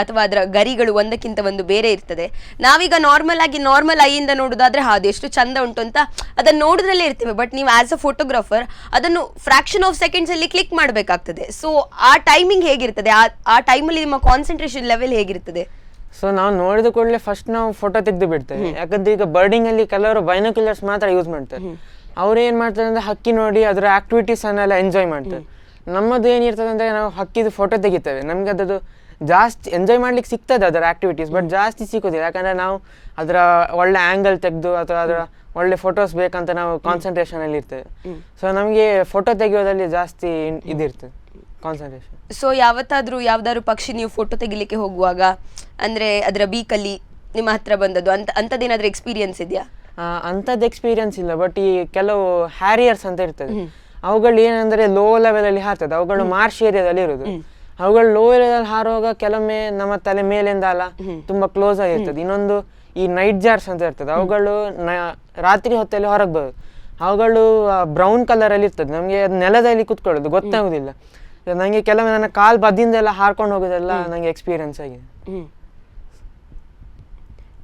ಅಥವಾ ಅದರ ಗರಿಗಳು ಒಂದಕ್ಕಿಂತ ಒಂದು ಬೇರೆ ಇರ್ತದೆ. ನಾವೀಗ ನಾರ್ಮಲ್ ಐಯಿಂದ ನೋಡೋದಾದ್ರೆ ಅದೆಷ್ಟು ಚಂದ ಉಂಟು ಅಂತ ಅದನ್ನು ನೋಡಿದ್ರಲ್ಲೇ ಇರ್ತೇವೆ. ಬಟ್ ನೀವು ಆಸ್ ಅ ಫೋಟೋಗ್ರಾಫರ್ ಅದನ್ನು ಫ್ರಾಕ್ಷನ್ ಆಫ್ ಸೆಕೆಂಡ್ಸ್ ಅಲ್ಲಿ ಕ್ಲಿಕ್ ಮಾಡಬೇಕಾಗ್ತದೆ. ಸೊ ಆ ಟೈಮಿಂಗ್ ಹೇಗಿರ್ತದೆ, ಆ ಟೈಮಲ್ಲಿ ನಿಮ್ಮ ಕಾನ್ಸಂಟ್ರೇಷನ್ ಲೆವೆಲ್ ಹೇಗಿರ್ತದೆ? ಸೊ ನಾವು ನೋಡಿದ ಕೂಡಲೇ ಫಸ್ಟ್ ನಾವು ಫೋಟೋ ತೆಗೆದು ಬಿಡ್ತೇವೆ. ಯಾಕಂದ್ರೆ ಈಗ ಬರ್ಡಿಂಗ್ ಅಲ್ಲಿ ಕೆಲವರು ಬೈನೋಕ್ಯುಲರ್ಸ್ ಮಾತ್ರ ಯೂಸ್ ಮಾಡ್ತಾರೆ. ಅವ್ರು ಏನ್ ಮಾಡ್ತಾರೆ ಅಂದ್ರೆ ಹಕ್ಕಿ ನೋಡಿ ಅದರ ಆಕ್ಟಿವಿಟೀಸ್ ಅನ್ನೆಲ್ಲ ಎಂಜಾಯ್ ಮಾಡ್ತಾರೆ. ನಮ್ಮದು ಏನಿರ್ತದೆ ಅಂದ್ರೆ ನಾವು ಹಕ್ಕಿದು ಫೋಟೋ ತೆಗಿತೇವೆ, ನಮ್ಗೆ ಅದದು ಜಾಸ್ತಿ ಎಂಜಾಯ್ ಮಾಡ್ಲಿಕ್ಕೆ ಸಿಗ್ತದೆ ಅದರ ಆಕ್ಟಿವಿಟೀಸ್, ಬಟ್ ಜಾಸ್ತಿ ಸಿಗೋದಿಲ್ಲ. ಯಾಕಂದ್ರೆ ನಾವು ಅದರ ಒಳ್ಳೆ ಆಂಗಲ್ ತೆಗೆದು ಅಥವಾ ಅದರ ಒಳ್ಳೆ ಫೋಟೋಸ್ ಬೇಕಂತ ನಾವು ಕಾನ್ಸಂಟ್ರೇಷನ್ ಅಲ್ಲಿ ಇರ್ತೇವೆ. ಸೊ ನಮಗೆ ಫೋಟೋ ತೆಗೆಯೋದ್ರಲ್ಲಿ ಜಾಸ್ತಿ ಇದಿರ್ತದೆ ಕಾನ್ಸಂಟ್ರೇಷನ್. ಸೊ ಯಾವ್ದಾದ್ರು ಪಕ್ಷಿ ನೀವು ಫೋಟೋ ತೆಗಿಲಿಕ್ಕೆ ಹೋಗುವಾಗ ಅಂದ್ರೆ ಅದರ ಬೀಕಲ್ಲಿ ನಿಮ್ಮ ಹತ್ರ ಬಂದದ್ದು ಅಂತದೇನಾದ್ರೂ ಎಕ್ಸ್ಪೀರಿಯನ್ಸ್ ಇದೆಯಾ? ಅಂಥದ್ದು ಎಕ್ಸ್ಪೀರಿಯನ್ಸ್ ಇಲ್ಲ, ಬಟ್ ಈ ಕೆಲವು ಹ್ಯಾರಿಯರ್ಸ್ ಅಂತ ಇರ್ತದೆ, ಅವುಗಳು ಏನಂದ್ರೆ ಲೋ ಲೆವೆಲ್ ಅಲ್ಲಿ ಹಾರ್ತದೆ. ಅವುಗಳು ಮಾರ್ಷ್ ಏರಿಯಾದಲ್ಲಿ ಇರೋದು. ಅವುಗಳು ಲೋ ಏರಿಯಾದಲ್ಲಿ ಹಾರುವಾಗ ಕೆಲವೊಮ್ಮೆ ನಮ್ಮ ತಲೆ ಮೇಲಿಂದ ಅಲ್ಲ ತುಂಬಾ ಕ್ಲೋಸ್ ಆಗಿರ್ತದೆ. ಇನ್ನೊಂದು ಈ ನೈಟ್ ಜಾರ್ಸ್ ಅಂತ ಇರ್ತದೆ, ಅವುಗಳು ರಾತ್ರಿ ಹೊತ್ತಲ್ಲಿ ಹೊರಗೆ ಬರೋದು. ಅವುಗಳು ಬ್ರೌನ್ ಕಲರ್ ಅಲ್ಲಿ ಇರ್ತದೆ, ನಮಗೆ ನೆಲದಲ್ಲಿ ಕುತ್ಕೊಳ್ಳೋದು ಗೊತ್ತಾಗುದಿಲ್ಲ. ನಂಗೆ ಕೆಲವೊಮ್ಮೆ ನನ್ನ ಕಾಲ್ ಬದಿಯಿಂದೆಲ್ಲ ಹಾರ್ಕೊಂಡು ಹೋಗೋದೆಲ್ಲ ನಂಗೆ ಎಕ್ಸ್ಪೀರಿಯನ್ಸ್ ಆಗಿದೆ.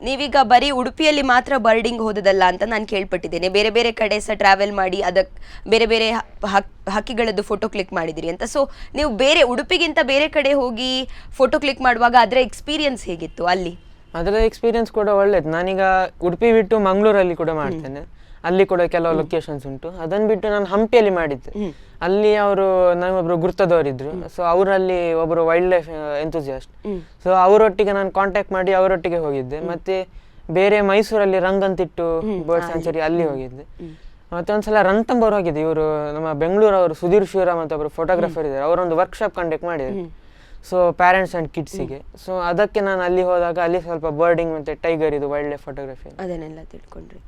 ನೀವೀಗ ಬರೀ ಉಡುಪಿಯಲ್ಲಿ ಮಾತ್ರ ಬರ್ಡಿಂಗ್ ಹೋದದಲ್ಲ ಅಂತ ನಾನು ಕೇಳ್ಪಟ್ಟಿದ್ದೇನೆ, ಬೇರೆ ಬೇರೆ ಕಡೆ ಸಹ ಟ್ರಾವೆಲ್ ಮಾಡಿ ಬೇರೆ ಬೇರೆ ಹಕ್ಕಿಗಳದ್ದು ಫೋಟೋ ಕ್ಲಿಕ್ ಮಾಡಿದಿರಿ ಅಂತ. ಸೊ ನೀವು ಉಡುಪಿಗಿಂತ ಬೇರೆ ಕಡೆ ಹೋಗಿ ಫೋಟೋ ಕ್ಲಿಕ್ ಮಾಡುವಾಗ ಅದರ ಎಕ್ಸ್ಪೀರಿಯನ್ಸ್ ಹೇಗಿತ್ತು ಅಲ್ಲಿ? ಅದರ ಎಕ್ಸ್ಪೀರಿಯನ್ಸ್ ಕೂಡ ಒಳ್ಳೇದು. ನಾನೀಗ ಉಡುಪಿ ಬಿಟ್ಟು ಮಂಗಳೂರಲ್ಲಿ ಕೂಡ ಮಾಡ್ತೇನೆ, ಅಲ್ಲಿ ಕೂಡ ಕೆಲವು ಲೊಕೇಶನ್ಸ್ ಉಂಟು. ಅದನ್ನು ಬಿಟ್ಟು ನಾನು ಹಂಪಿಯಲ್ಲಿ ಮಾಡಿದ್ದೆ, ಅಲ್ಲಿ ಅವರು ನನ್ನೊಬ್ರು ಗುರ್ತದವರಿದ್ರು. ಸೊ ಅವರಲ್ಲಿ ಒಬ್ಬರು ವೈಲ್ಡ್ ಲೈಫ್ ಎಂಥೂಸಿಯಾಸ್ಟ್. ಸೊ ಅವರೊಟ್ಟಿಗೆ ನಾನು ಕಾಂಟ್ಯಾಕ್ಟ್ ಮಾಡಿ ಅವರೊಟ್ಟಿಗೆ ಹೋಗಿದ್ದೆ. ಮತ್ತೆ ಬೇರೆ ಮೈಸೂರಲ್ಲಿ ರಂಗಂತಿಟ್ಟು ಬರ್ಡ್ ಸ್ಯಾಂಚುರಿ ಅಲ್ಲಿ ಹೋಗಿದ್ದೆ. ಮತ್ತೆ ಒಂದ್ಸಲ ರಣತಂಬೋರ್ ಹೋಗಿದ್ದೆ. ಇವರು ನಮ್ಮ ಬೆಂಗಳೂರವರು ಸುಧೀರ್ ಶಿವರಾಮ್ ಅಂತ ಒಬ್ಬರು ಫೋಟೋಗ್ರಾಫರ್ ಇದ್ದಾರೆ, ಅವರೊಂದು ವರ್ಕ್ಶಾಪ್ ಕಂಡಕ್ಟ್ ಮಾಡಿದ್ರು. ಸೊ ಪ್ಯಾರೆಂಟ್ಸ್ ಅಂಡ್ ಕಿಡ್ಸಿಗೆ. ಸೊ ಅದಕ್ಕೆ ನಾನು ಅಲ್ಲಿ ಹೋದಾಗ ಅಲ್ಲಿ ಸ್ವಲ್ಪ ಬರ್ಡಿಂಗ್ ಮತ್ತೆ ಟೈಗರ್ ಇದು ವೈಲ್ಡ್ ಲೈಫ್ ಫೋಟೋಗ್ರಫಿ ಅದನ್ನೆಲ್ಲ ತಿಳ್ಕೊಂಡ್ರಿ.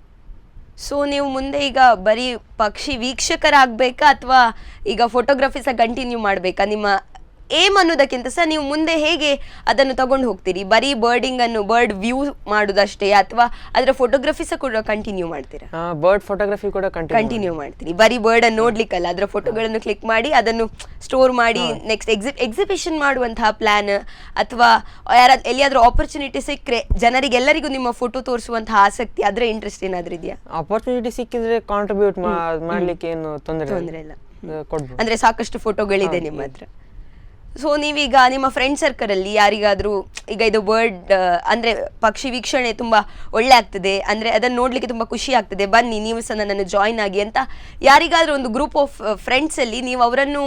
ಸೊ ನೀವು ಮುಂದೆ ಈಗ ಬರೀ ಪಕ್ಷಿ ವೀಕ್ಷಕರಾಗಬೇಕಾ ಅಥವಾ ಈಗ ಫೋಟೋಗ್ರಫಿ ಸಹ ಕಂಟಿನ್ಯೂ ಮಾಡಬೇಕಾ? ನಿಮ್ಮ ಏಮ್ ಅನ್ನೋದಕ್ಕಿಂತ ಸಹ ನೀವು ಮುಂದೆ ಹೇಗೆ ಅದನ್ನು ತಗೊಂಡು ಹೋಗ್ತೀರಿ? ಬರೀ ಬರ್ಡ್ ವ್ಯೂ ಮಾಡೋದಷ್ಟೇ ಅಥವಾ ಅದರ ಫೋಟೋಗ್ರಫಿ ಸಹ ಕೂಡ ಕಂಟಿನ್ಯೂ ಮಾಡ್ತೀರಾ? ಬರ್ಡ್ ಫೋಟೋಗ್ರಫಿ ಕೂಡ ಕಂಟಿನ್ಯೂ ಮಾಡ್ತೀರಿ. ಬರೀ ಬರ್ಡ್ ಅನ್ನು ನೋಡ್ಲಿಕ್ಕಲ್ಲ, ಅದರ ಫೋಟೋಗಳನ್ನು ಕ್ಲಿಕ್ ಮಾಡಿ ಅದನ್ನು ಸ್ಟೋರ್ ಮಾಡಿ ನೆಕ್ಸ್ಟ್ ಎಕ್ಸಿಬಿಷನ್ ಮಾಡುವಂತಹ ಪ್ಲಾನ್, ಅಥವಾ ಎಲ್ಲಿಯಾದ್ರೂ ಆಪರ್ಚುನಿಟಿ ಸಿಕ್ಕರೆ ಜನರಿಗೆಲ್ಲರಿಗೂ ನಿಮ್ಮ ಫೋಟೋ ತೋರಿಸುವಂತಹ ಆಸಕ್ತಿ, ಅದರ ಇಂಟ್ರೆಸ್ಟ್ ಏನಾದ್ರೂ ಇದೆಯಾ? ಆಪರ್ಚುನಿಟಿ ಸಿಕ್ಕಿದ್ರೆ ಕಾಂಟ್ರಿಬ್ಯೂಟ್ ಮಾಡ್ಲಿಕ್ಕೆ ಏನು ತೊಂದರೆ ಇಲ್ಲ, ಅಂದ್ರೆ ಸಾಕಷ್ಟು ಫೋಟೋಗಳಿದೆ ನಿಮ್ಮ ಹತ್ರ. ಸೊ ನೀವೀಗ ನಿಮ್ಮ ಫ್ರೆಂಡ್ ಸರ್ಕಲ್ ಅಲ್ಲಿ ಯಾರಿಗಾದ್ರೂ ಈಗ ಇದು ಬರ್ಡ್ ಅಂದ್ರೆ ಪಕ್ಷಿ ವೀಕ್ಷಣೆ ತುಂಬಾ ಒಳ್ಳೆ ಆಗ್ತದೆ, ಅಂದ್ರೆ ಅದನ್ನ ನೋಡ್ಲಿಕ್ಕೆ ತುಂಬಾ ಖುಷಿ ಆಗ್ತದೆ, ಬನ್ನಿ ನೀವು ಸಹ ನನ್ನನ್ನು ಜಾಯಿನ್ ಆಗಿ ಅಂತ ಯಾರಿಗಾದ್ರೂ ಒಂದು ಗ್ರೂಪ್ ಆಫ್ ಫ್ರೆಂಡ್ಸ್ ಅಲ್ಲಿ ನೀವು ಅವರನ್ನು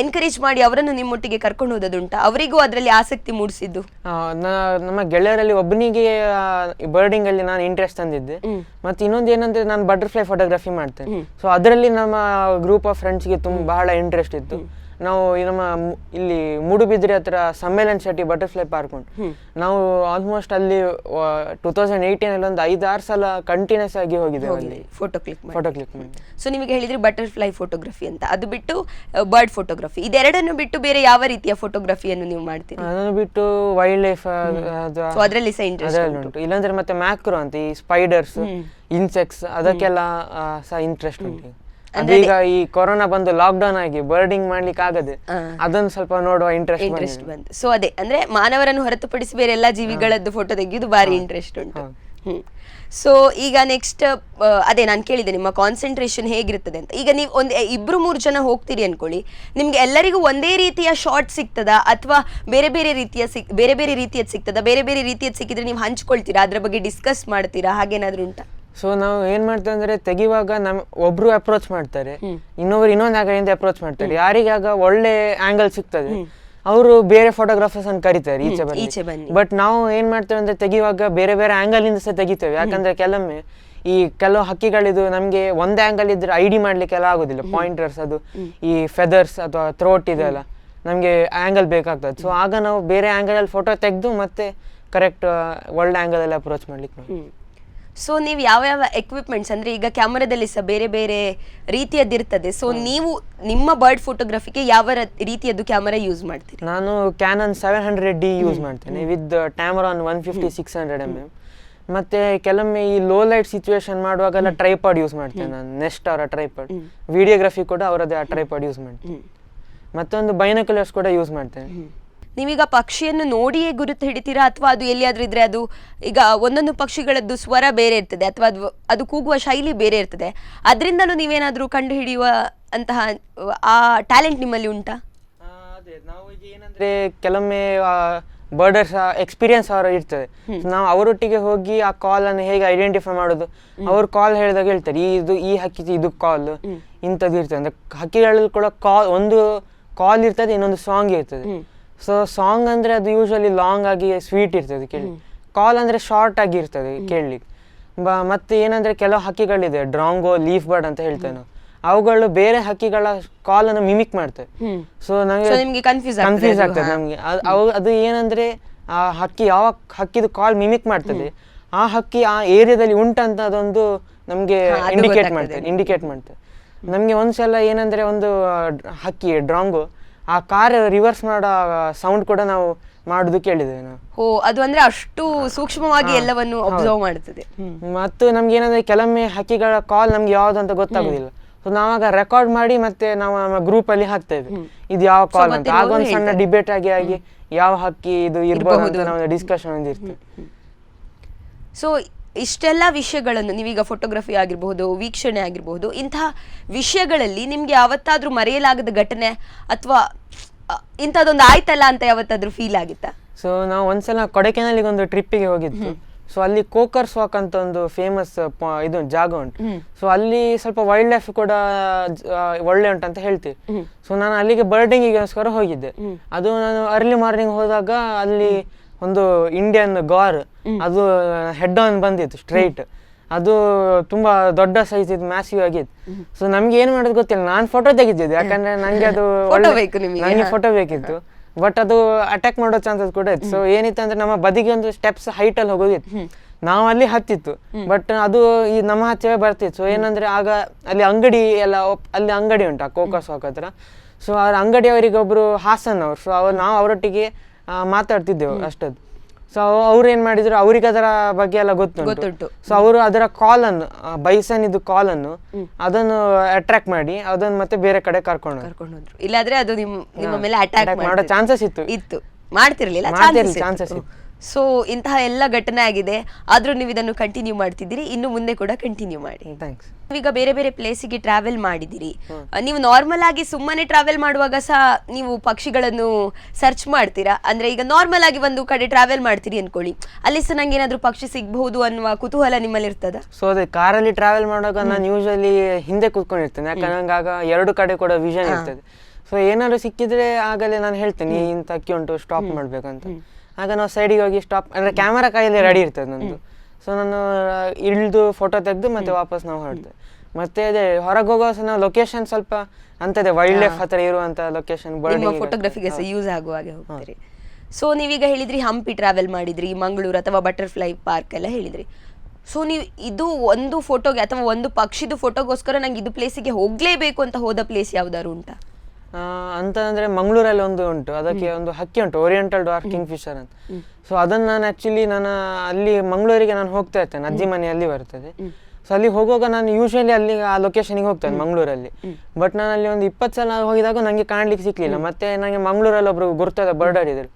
ಎನ್ಕರೇಜ್ ಮಾಡಿ ಅವರನ್ನು ನಿಮ್ಮೊಟ್ಟಿಗೆ ಕರ್ಕೊಂಡು ಹೋದದುಂಟಾ? ಅವರಿಗೂ ಅದರಲ್ಲಿ ಆಸಕ್ತಿ ಮೂಡಿಸಿದ್ದು? ನಮ್ಮ ಗೆಳೆಯರಲ್ಲಿ ಒಬ್ಬನಿಗೆ ಬರ್ಡಿಂಗ್ ಅಲ್ಲಿ ನಾನು ಇಂಟ್ರೆಸ್ಟ್ ತಂದಿದ್ದೆ. ಮತ್ತೆ ಇನ್ನೊಂದು ಏನಂದ್ರೆ ನಾನು ಬಟರ್ಫ್ಲೈ ಫೋಟೋಗ್ರಫಿ ಮಾಡ್ತೇನೆ. ಸೊ ಅದರಲ್ಲಿ ನಮ್ಮ ಗ್ರೂಪ್ ಆಫ್ ಫ್ರೆಂಡ್ಸ್ಗೆ ಬಹಳ ಇಂಟ್ರೆಸ್ಟ್ ಇತ್ತು. ನಾವು ನಮ್ಮ ಇಲ್ಲಿ ಮೂಡುಬಿದ್ರೆ ಹತ್ರ ಸಮ್ಮೇಳನ್ ಶೆಟ್ಟಿ ಬಟರ್ಫ್ಲೈ ಪಾರ್ಕ್ ಉಂಟು. ನಾವು ಆಲ್ಮೋಸ್ಟ್ ಅಲ್ಲಿ 2018 ಅಲ್ಲಿ ಒಂದು 5-6 ಸಲ ಕಂಟಿನ್ಯೂಸ್ ಆಗಿ ಹೋಗಿದ್ದೇವೆ ಅಲ್ಲಿ ಫೋಟೋ ಕ್ಲಿಕ್ ಮಾಡಿ. ಸೊ ನಿಮಗೆ ಹೇಳಿದ್ರಿ ಬಟರ್ಫ್ಲೈ ಫೋಟೋಗ್ರಫಿ ಅಂತ, ಅದು ಬಿಟ್ಟು ಬರ್ಡ್ ಫೋಟೋಗ್ರಫಿ, ಇದೆರಡನ್ನು ಬಿಟ್ಟು ಬೇರೆ ಯಾವ ರೀತಿಯ ಫೋಟೋಗ್ರಫಿಯನ್ನು ನೀವು ಮಾಡ್ತೀರಿ? ಅದನ್ನು ಬಿಟ್ಟು ವೈಲ್ಡ್ ಲೈಫ್ ಅದರಲ್ಲಿ ಸಹ ಇಂಟ್ರೆಸ್ಟ್ ಉಂಟು. ಇಲ್ಲಾಂದ್ರೆ ಮತ್ತೆ ಮ್ಯಾಕ್ರೋ ಅಂತ ಈ ಸ್ಪೈಡರ್ಸ್, ಇನ್ಸೆಕ್ಟ್ಸ್ ಅದಕ್ಕೆಲ್ಲ ಸಹ ಇಂಟ್ರೆಸ್ಟ್ ಉಂಟು. ಈಗ ಈ ಕೊರೋನಾ ಬಂದು ಲಾಕ್ಡೌನ್ ಆಗಿ ಬರ್ಡಿಂಗ್ ಮಾಡ್ಲಿಕ್ಕೆ ಆಗದೆ, ಅದನ್ನು ಸ್ವಲ್ಪ ನೋಡುವ ಇಂಟ್ರೆಸ್ಟ್ ಬಂತು. ಸೊ ಅದೇ ಅಂದ್ರೆ ಮಾನವರನ್ನು ಹೊರತುಪಡಿಸಿ ಬೇರೆ ಎಲ್ಲಾ ಜೀವಿಗಳದ್ದು ಫೋಟೋ ತೆಗೆಯೋದು ಬಾರಿ ಇಂಟ್ರೆಸ್ಟ್ ಉಂಟು. ಸೊ ಈಗ ನೆಕ್ಸ್ಟ್ ಅದೇ ನಾನು ಕೇಳಿದೆ ನಿಮ್ಮ ಕಾನ್ಸಂಟ್ರೇಷನ್ ಹೇಗಿರ್ತದೆ ಅಂತ. ಈಗ ನೀವು ಒಂದು 2-3 ಜನ ಹೋಗ್ತೀರಿ ಅನ್ಕೊಳ್ಳಿ, ನಿಮ್ಗೆ ಎಲ್ಲರಿಗೂ ಒಂದೇ ರೀತಿಯ ಶಾರ್ಟ್ ಸಿಗ್ತದಾ ಅಥವಾ ಬೇರೆ ಬೇರೆ ರೀತಿಯದ್ದು ಸಿಗ್ತದಾ? ಬೇರೆ ಬೇರೆ ರೀತಿಯದ್ದು ಸಿಕ್ಕಿದ್ರೆ ನೀವು ಹಂಚ್ಕೊಳ್ತೀರಾ, ಅದ್ರ ಬಗ್ಗೆ ಡಿಸ್ಕಸ್ ಮಾಡ್ತೀರಾ, ಹಾಗೇನಾದ್ರೂ ಉಂಟಾ? ಸೊ ನಾವು ಏನ್ ಮಾಡ್ತೇವೆ ಅಂದ್ರೆ ತೆಗಿವಾಗ ಒಬ್ರು ಅಪ್ರೋಚ್ ಮಾಡ್ತಾರೆ, ಇನ್ನೊಬ್ರು ಇನ್ನೊಂದು ಆಂಗಲಿಂದ ಅಪ್ರೋಚ್ ಮಾಡ್ತಾರೆ. ಯಾರಿಗಾಗ ಒಳ್ಳೆ ಆಂಗಲ್ ಸಿಗ್ತದೆ ಅವರು ಬೇರೆ ಫೋಟೋಗ್ರಾಫರ್ಸ್ ಅನ್ನು ಕರೀತಾರೆ ಈಚೆ ಬನ್ನಿ. ಬಟ್ ನಾವು ಏನ್ ಮಾಡ್ತೇವೆ ಅಂದ್ರೆ ತೆಗಿವಾಗ ಬೇರೆ ಬೇರೆ ಆಂಗಲ್ ಇಂದ ಸಹ ತೆಗಿತೇವೆ. ಯಾಕಂದ್ರೆ ಕೆಲವೊಮ್ಮೆ ಈ ಕೆಲವು ಹಕ್ಕಿಗಳಿದು ನಮ್ಗೆ ಒಂದೇ ಆಂಗಲ್ ಇದ್ರೆ ಐಡಿ ಮಾಡ್ಲಿಕ್ಕೆಲ್ಲ ಆಗೋದಿಲ್ಲ. ಪಾಯಿಂಟರ್ಸ್ ಅದು ಈ ಫೆದರ್ಸ್ ಅಥವಾ ಥ್ರೋಟ್ ಇದೆಲ್ಲ ನಮ್ಗೆ ಆಂಗಲ್ ಬೇಕಾಗ್ತದೆ. ಸೊ ಆಗ ನಾವು ಬೇರೆ ಆಂಗಲ್ ಅಲ್ಲಿ ಫೋಟೋ ತೆಗೆದು ಮತ್ತೆ ಕರೆಕ್ಟ್ ಒಳ್ಳೆ ಆಂಗಲ್ ಅಲ್ಲಿ ಅಪ್ರೋಚ್ ಮಾಡ್ಲಿಕ್ಕೆ. ಸೊ ನೀವು ಯಾವ ಎಕ್ವಿಪ್ಮೆಂಟ್ಸ್ ಅಂದ್ರೆ ಈಗ ಕ್ಯಾಮರಾದಲ್ಲಿ ಸಹ ಬೇರೆ ಬೇರೆ ರೀತಿಯದ್ದಿರ್ತದೆ. ಸೊ ನೀವು ನಿಮ್ಮ ಬರ್ಡ್ ಫೋಟೋಗ್ರಫಿಗೆ ಯಾವ ರೀತಿಯದ್ದು ಕ್ಯಾಮರಾ ಯೂಸ್ ಮಾಡ್ತೀರಿ? ನಾನು ಕ್ಯಾನನ್ 700D ಯೂಸ್ ಮಾಡ್ತೇನೆ ವಿತ್ ಟ್ಯಾಮರಾನ್ 150-600 mm. ಮತ್ತೆ ಕೆಲವೊಮ್ಮೆ ಈ ಲೋ ಲೈಟ್ ಸಿಚುವೇಶನ್ ಮಾಡುವಾಗೆಲ್ಲ ಟ್ರೈಪಾಡ್ ಯೂಸ್ ಮಾಡ್ತೇನೆ ನಾನು. ನೆಸ್ಟ್ ಅವರ ಟ್ರೈಪಾಡ್, ವಿಡಿಯೋಗ್ರಫಿ ಕೂಡ ಅವರದೇ ಆ ಟ್ರೈಪಾಡ್ ಯೂಸ್ ಮಾಡ್ತೇನೆ. ಮತ್ತೊಂದು ಬೈನಾಕ್ಯುಲರ್ಸ್ ಕೂಡ ಯೂಸ್ ಮಾಡ್ತೇನೆ. ನೀವೀಗ ಪಕ್ಷಿಯನ್ನು ನೋಡಿಯೇ ಗುರುತು ಹಿಡಿತೀರಾ ಅಥವಾ ಅದು ಎಲ್ಲಿಯಾದ್ರೂ ಇದ್ರೆ ಅದು ಈಗ ಒಂದೊಂದು ಪಕ್ಷಿಗಳದ್ದು ಸ್ವರ ಬೇರೆ ಇರ್ತದೆ ಅಥವಾ ಅದು ಕೂಗುವ ಶೈಲಿ ಬೇರೆ ಇರ್ತದೆ, ಅದರಿಂದಲೂ ನೀವೇನಾದ್ರೂ ಕಂಡು ಹಿಡಿಯುವ ಅಂತಹ ಆ ಟ್ಯಾಲೆಂಟ್ ನಿಮ್ಮಲ್ಲಿ ಉಂಟಾ? ಅದೇ ನಾವು ಈಗ ಏನಂದ್ರೆ ಕೆಲವೊಮ್ಮೆ ಬರ್ಡರ್ಸ್ ಎಕ್ಸ್ಪೀರಿಯನ್ಸ್ ಅವರ ಇರ್ತದೆ. ನಾವು ಅವರೊಟ್ಟಿಗೆ ಹೋಗಿ ಆ ಕಾಲ್ ಅನ್ನು ಹೇಗೆ ಐಡೆಂಟಿಫೈ ಮಾಡೋದು, ಅವ್ರು ಕಾಲ್ ಹೇಳಿದಾಗ ಹೇಳ್ತಾರೆ ಈ ಹಕ್ಕಿ ಇದು ಕಾಲ್ ಇಂಥದ್ದು ಇರ್ತದೆ. ಅಂದ್ರೆ ಹಕ್ಕಿಗಳಲ್ಲಿ ಕೂಡ ಒಂದು ಕಾಲ್ ಇರ್ತದೆ, ಇನ್ನೊಂದು ಸಾಂಗ್ ಇರ್ತದೆ. ಸೊ ಸಾಂಗ್ ಅಂದ್ರೆ ಅದು ಯೂಶಲಿ ಲಾಂಗ್ ಆಗಿ ಸ್ವೀಟ್ ಇರ್ತದೆ ಕೇಳಿ, ಕಾಲ್ ಅಂದ್ರೆ ಶಾರ್ಟ್ ಆಗಿ ಇರ್ತದೆ ಕೇಳಲಿಕ್ಕೆ. ಮತ್ತೆ ಏನಂದ್ರೆ ಕೆಲವು ಹಕ್ಕಿಗಳಿದೆ ಡ್ರಾಂಗೋ, ಲೀಫ್ ಬರ್ಡ್ ಅಂತ ಹೇಳ್ತೇವೆ ನಾವು, ಅವುಗಳು ಬೇರೆ ಹಕ್ಕಿಗಳ ಕಾಲ್ ಅನ್ನು ಮಿಮಿಕ್ ಮಾಡ್ತವೆ. ಸೊ ನಮಗೆ ಕನ್ಫ್ಯೂಸ್ ಆಗ್ತದೆ ನಮ್ಗೆ. ಅದು ಏನಂದ್ರೆ ಆ ಹಕ್ಕಿ ಯಾವ ಹಕ್ಕಿದು ಕಾಲ್ ಮಿಮಿಕ್ ಮಾಡ್ತದೆ, ಆ ಹಕ್ಕಿ ಆ ಏರಿಯಾದಲ್ಲಿ ಉಂಟಂತ ಅದೊಂದು ನಮ್ಗೆ ಇಂಡಿಕೇಟ್ ಮಾಡ್ತದೆ. ನಮ್ಗೆ ಒಂದ್ಸಲ ಏನಂದ್ರೆ ಒಂದು ಹಕ್ಕಿ ಡ್ರಾಂಗೋ ಆ ಕಾರ್ ರಿವರ್ಸ್ ಮಾಡೋ ಸೌಂಡ್ ಕೂಡ ನಾವು ಮಾಡುದು ಕೇಳಿದ್ದೇವೆ ನಾವು. ಅದು ಅಂದ್ರೆ ಅಷ್ಟು ಸೂಕ್ಷ್ಮವಾಗಿ ಎಲ್ಲವನ್ನು ಅಬ್ಸರ್ವ್ ಮಾಡುತ್ತದೆ. ಮತ್ತು ನಮ್ಗೆ ಏನಂದ್ರೆ ಕೆಲವೊಮ್ಮೆ ಹಕ್ಕಿಗಳ ಕಾಲ್ ನಮ್ಗೆ ಯಾವ್ದು ಅಂತ ಗೊತ್ತಾಗುದಿಲ್ಲ. ಸೊ ನಾವಾಗ ರೆಕಾರ್ಡ್ ಮಾಡಿ ಮತ್ತೆ ನಾವು ನಮ್ಮ ಗ್ರೂಪ್ ಅಲ್ಲಿ ಹಾಕ್ತೇವೆ ಇದು ಯಾವ ಕಾಲ್ ಅಂತ. ಆಗ ಒಂದು ಸಣ್ಣ ಡಿಬೇಟ್ ಆಗಿ ಯಾವ ಹಕ್ಕಿ ಇದು ಇರಬಹುದು ಅಂತ ನಾವು ಡಿಸ್ಕಷನ್ ಒಂದಿರ್ತೇವೆ. ಸೊ ಇಷ್ಟೆಲ್ಲ ವಿಷಯಗಳನ್ನು ನೀವೀಗ ಫೋಟೋಗ್ರಫಿ ಆಗಿರಬಹುದು, ವೀಕ್ಷಣೆ ಆಗಿರಬಹುದು, ಇಂತಹ ವಿಷಯಗಳಲ್ಲಿ ನಿಮ್ಗೆ ಯಾವತ್ತಾದ್ರೂ ಮರೆಯಲಾಗದ ಘಟನೆ ಅಥವಾ ಇಂಥದ್ದೊಂದು ಆಯ್ತಲ್ಲ ಅಂತ ಯಾವತ್ತಾದ್ರೂ ಫೀಲ್ ಆಗಿತ್ತಾ? ಸೊ ನಾವು ಒಂದ್ಸಲ ಕೊಡೈಕೆನಾಲಿಗೆ ಒಂದು ಟ್ರಿಪ್ಪಿಗೆ ಹೋಗಿದ್ದು. ಸೊ ಅಲ್ಲಿ ಕೋಕರ್ಸ್ ವಾಕ್ ಅಂತ ಒಂದು ಫೇಮಸ್ ಇದು ಜಾಗ ಉಂಟು. ಸೊ ಅಲ್ಲಿ ಸ್ವಲ್ಪ ವೈಲ್ಡ್ ಲೈಫ್ ಕೂಡ ಒಳ್ಳೆ ಉಂಟು ಅಂತ ಹೇಳ್ತೀವಿ. ಸೊ ನಾನು ಅಲ್ಲಿಗೆ ಬರ್ಡಿಂಗಿಗೋಸ್ಕರ ಹೋಗಿದ್ದೆ. ಅದು ನಾನು ಅರ್ಲಿ ಮಾರ್ನಿಂಗ್ ಹೋದಾಗ ಅಲ್ಲಿ ಒಂದು ಇಂಡಿಯನ್ ಗಾರ್ ಅದು ಹೆಡ್ ಆನ್ ಬಂದಿತ್ತು ಸ್ಟ್ರೈಟ್. ಅದು ತುಂಬಾ ದೊಡ್ಡ ಸೈಜ್ ಇತ್ತು, ಮ್ಯಾಸಿವ್ ಆಗಿತ್ತು. ಸೊ ನಮ್ಗೆ ಏನ್ ಮಾಡೋದು ಗೊತ್ತಿಲ್ಲ, ನಾನು ಫೋಟೋ ತೆಗಿತಿದ್ದೆ ಯಾಕಂದ್ರೆ ನಂಗೆ ಅದು ನನಗೆ ಫೋಟೋ ಬೇಕಿತ್ತು. ಬಟ್ ಅದು ಅಟ್ಯಾಕ್ ಮಾಡೋ ಚಾನ್ಸಸ್ ಕೂಡ ಇತ್ತು. ಸೊ ಏನಿತ್ತು ಅಂದ್ರೆ ನಮ್ಮ ಬದಿಗೆ ಒಂದು ಸ್ಟೆಪ್ಸ್ ಹೈಟ್ ಅಲ್ಲಿ ಹೋಗೋದಿತ್ತು, ನಾವು ಅಲ್ಲಿ ಹತ್ತಿತ್ತು. ಬಟ್ ಅದು ಈ ನಮ್ಮ ಹತ್ತಿರ ಬರ್ತಿತ್ತು. ಸೊ ಏನಂದ್ರೆ ಆಗ ಅಲ್ಲಿ ಅಂಗಡಿ ಎಲ್ಲ ಅಲ್ಲಿ ಅಂಗಡಿ ಉಂಟು ಆ ಕೋಕರ್ಸ್ ವಾಕ್ ಹತ್ರ. ಸೊ ಅವ್ರ ಅಂಗಡಿಯವರಿಗೆ ಒಬ್ರು ಹಾಸನ್ ಅವ್ರು. ಸೊ ನಾವು ಅವರೊಟ್ಟಿಗೆ ಮಾತಾಡ್ತಿದ್ದೆವು ಅಷ್ಟದ್ದು. ಸೊ ಅವ್ರು ಏನ್ ಮಾಡಿದ್ರು, ಅವ್ರಿಗೆ ಅದರ ಬಗ್ಗೆ ಎಲ್ಲ ಗೊತ್ತುಂಟು. ಸೊ ಅವರು ಅದರ ಕಾಲ್ ಅನ್ನು ಬೈಸನ್ ಇದು ಕಾಲ್ ಅನ್ನು ಅದನ್ನು ಅಟ್ರಾಕ್ಟ್ ಮಾಡಿ ಅದನ್ನು ಮತ್ತೆ ಬೇರೆ ಕಡೆ ಕರ್ಕೊಂಡು ಹೋದ್ರು. ಇಲ್ಲಾದ್ರೆ ಅದು ನಿಮ್ಮ ಮೇಲೆ ಅಟ್ಯಾಕ್ ಮಾಡೋ ಚಾನ್ಸಸ್ ಇತ್ತು, ಮಾಡ್ತಿರ್ಲಿಲ್ಲ ಚಾನ್ಸಸ್ ಇತ್ತು. ಸೊ ಇಂತಹ ಎಲ್ಲ ಘಟನೆ ಆಗಿದೆ, ಆದ್ರೂ ನೀವು ಇದನ್ನು ಕಂಟಿನ್ಯೂ ಮಾಡ್ತಿದ್ದೀರಿ, ಇನ್ನು ಮುಂದೆ ಕೂಡ ಕಂಟಿನ್ಯೂ ಮಾಡಿ. ಥ್ಯಾಂಕ್ಸ್. ಈಗ ಬೇರೆ ಬೇರೆ ಪ್ಲೇಸಿಗೆ ಟ್ರಾವೆಲ್ ಮಾಡಿದಿರಿ. ನೀವು ನಾರ್ಮಲ್ ಆಗಿ ಸುಮ್ಮನೆ ಟ್ರಾವೆಲ್ ಮಾಡುವಾಗ ಸಹ ನೀವು ಪಕ್ಷಿಗಳನ್ನು ಸರ್ಚ್ ಮಾಡ್ತೀರಾ? ಅಂದ್ರೆ ಈಗ ನಾರ್ಮಲ್ ಆಗಿ ಒಂದು ಕಡೆ ಟ್ರಾವೆಲ್ ಮಾಡ್ತೀರಿ ಅನ್ಕೊಳ್ಳಿ, ಅಲ್ಲಿ ಸಹ ನಂಗೆ ಏನಾದ್ರು ಪಕ್ಷಿ ಸಿಗ್ಬಹುದು ಅನ್ನುವ ಕುತೂಹಲ ನಿಮ್ಮಲ್ಲಿ ಇರ್ತದ? ಸೊ ಅದೇ ಕಾರಲ್ಲಿ ಟ್ರಾವೆಲ್ ಮಾಡುವಾಗ ನಾನು ಯೂಶಲಿ ಹಿಂದೆ ಕೂತ್ಕೊಂಡಿರ್ತೇನೆ, ಯಾಕಂದ್ರೆ ನಂಗೆ ಆಗ ಎರಡು ಕಡೆ ಕೂಡ ವಿಷನ್ ಇರ್ತದೆ. ಸೊ ಏನಾದ್ರು ಸಿಕ್ಕಿದ್ರೆ ಆಗಲೇ ನಾನು ಹೇಳ್ತೇನೆ ಇಂಥ ಅಕ್ಕಿ ಉಂಟು, ಸ್ಟಾಪ್ ಮಾಡ್ಬೇಕಂತ. ಆಗ ನಾವು ಸೈಡಿಗೆ ಹೋಗಿ ಸ್ಟಾಪ್ ಅಂದ್ರೆ ಕ್ಯಾಮರಾ ಕೈಯಲ್ಲಿ ರೆಡಿ ಇರ್ತದೆ ನಂದು. ಸೊ ನಾನು ಇಳಿದು ಫೋಟೋ ತೆಗೆದು ಮತ್ತೆ ವಾಪಸ್ ನಾವು ಹೊರಡ್ತೇವೆ. ಮತ್ತೆ ಅದೇ ಹೊರಗೆ ಹೋಗೋ ನಾವು ಲೊಕೇಶನ್ ಸ್ವಲ್ಪ ಅಂತದೆ ವೈಲ್ಡ್ ಲೈಫ್ ಹತ್ರ ಇರುವಂತ ಲೊಕೇಶನ್ ನಿಮ್ಮ ಫೋಟೋಗ್ರಫಿಗೆ ಯೂಸ್ ಆಗುವ ಹಾಗೆ ಹೋಗ್ತೀರಿ. ಸೊ ನೀವೀಗ ಹೇಳಿದ್ರಿ ಹಂಪಿ ಟ್ರಾವೆಲ್ ಮಾಡಿದ್ರಿ, ಮಂಗಳೂರು ಅಥವಾ ಬಟರ್ಫ್ಲೈ ಪಾರ್ಕ್ ಎಲ್ಲ ಹೇಳಿದ್ರಿ. ಸೊ ನೀವು ಇದು ಒಂದು ಫೋಟೋಗೆ ಅಥವಾ ಒಂದು ಪಕ್ಷಿದು ಫೋಟೋಗೋಸ್ಕರ ನಂಗೆ ಇದು ಪ್ಲೇಸಿಗೆ ಹೋಗ್ಲೇಬೇಕು ಅಂತ ಹೋದ ಪ್ಲೇಸ್ ಯಾವ್ದಾದ್ರು ಉಂಟಾ? ಅಂತ ಅಂದ್ರೆ ಮಂಗಳೂರಲ್ಲಿ ಒಂದು ಉಂಟು, ಅದಕ್ಕೆ ಒಂದು ಹಕ್ಕಿ ಉಂಟು ಓರಿಯೆಂಟಲ್ ಡಾರ್ಕ್ ಕಿಂಗ್ ಫಿಶರ್ ಅಂತ. ಸೊ ಅದನ್ನ ನಾನು ಆಕ್ಚುಲಿ ನಾನು ಅಲ್ಲಿ ಮಂಗಳೂರಿಗೆ ನಾನು ಹೋಗ್ತಾ ಇರ್ತೇನೆ, ಅಜ್ಜಿ ಮನೆ ಅಲ್ಲಿ ಬರ್ತದೆ. ಸೊ ಅಲ್ಲಿ ಹೋಗುವಾಗ ನಾನು ಯೂಶುವಲಿ ಅಲ್ಲಿ ಆ ಲೊಕೇಶನ್ಗೆ ಹೋಗ್ತೇನೆ ಮಂಗಳೂರಲ್ಲಿ. ಬಟ್ ನಾನು ಅಲ್ಲಿ ಒಂದು 20 ಸಲ ಹೋಗಿದಾಗ ನಂಗೆ ಕಾಣ್ಲಿಕ್ಕೆ ಸಿಕ್ಲಿಲ್ಲ. ಮತ್ತೆ ನಂಗೆ ಮಂಗಳೂರಲ್ಲಿ ಒಬ್ರು ಗುರ್ತದ ಬರ್ಡರ್ ಇದ್ರು,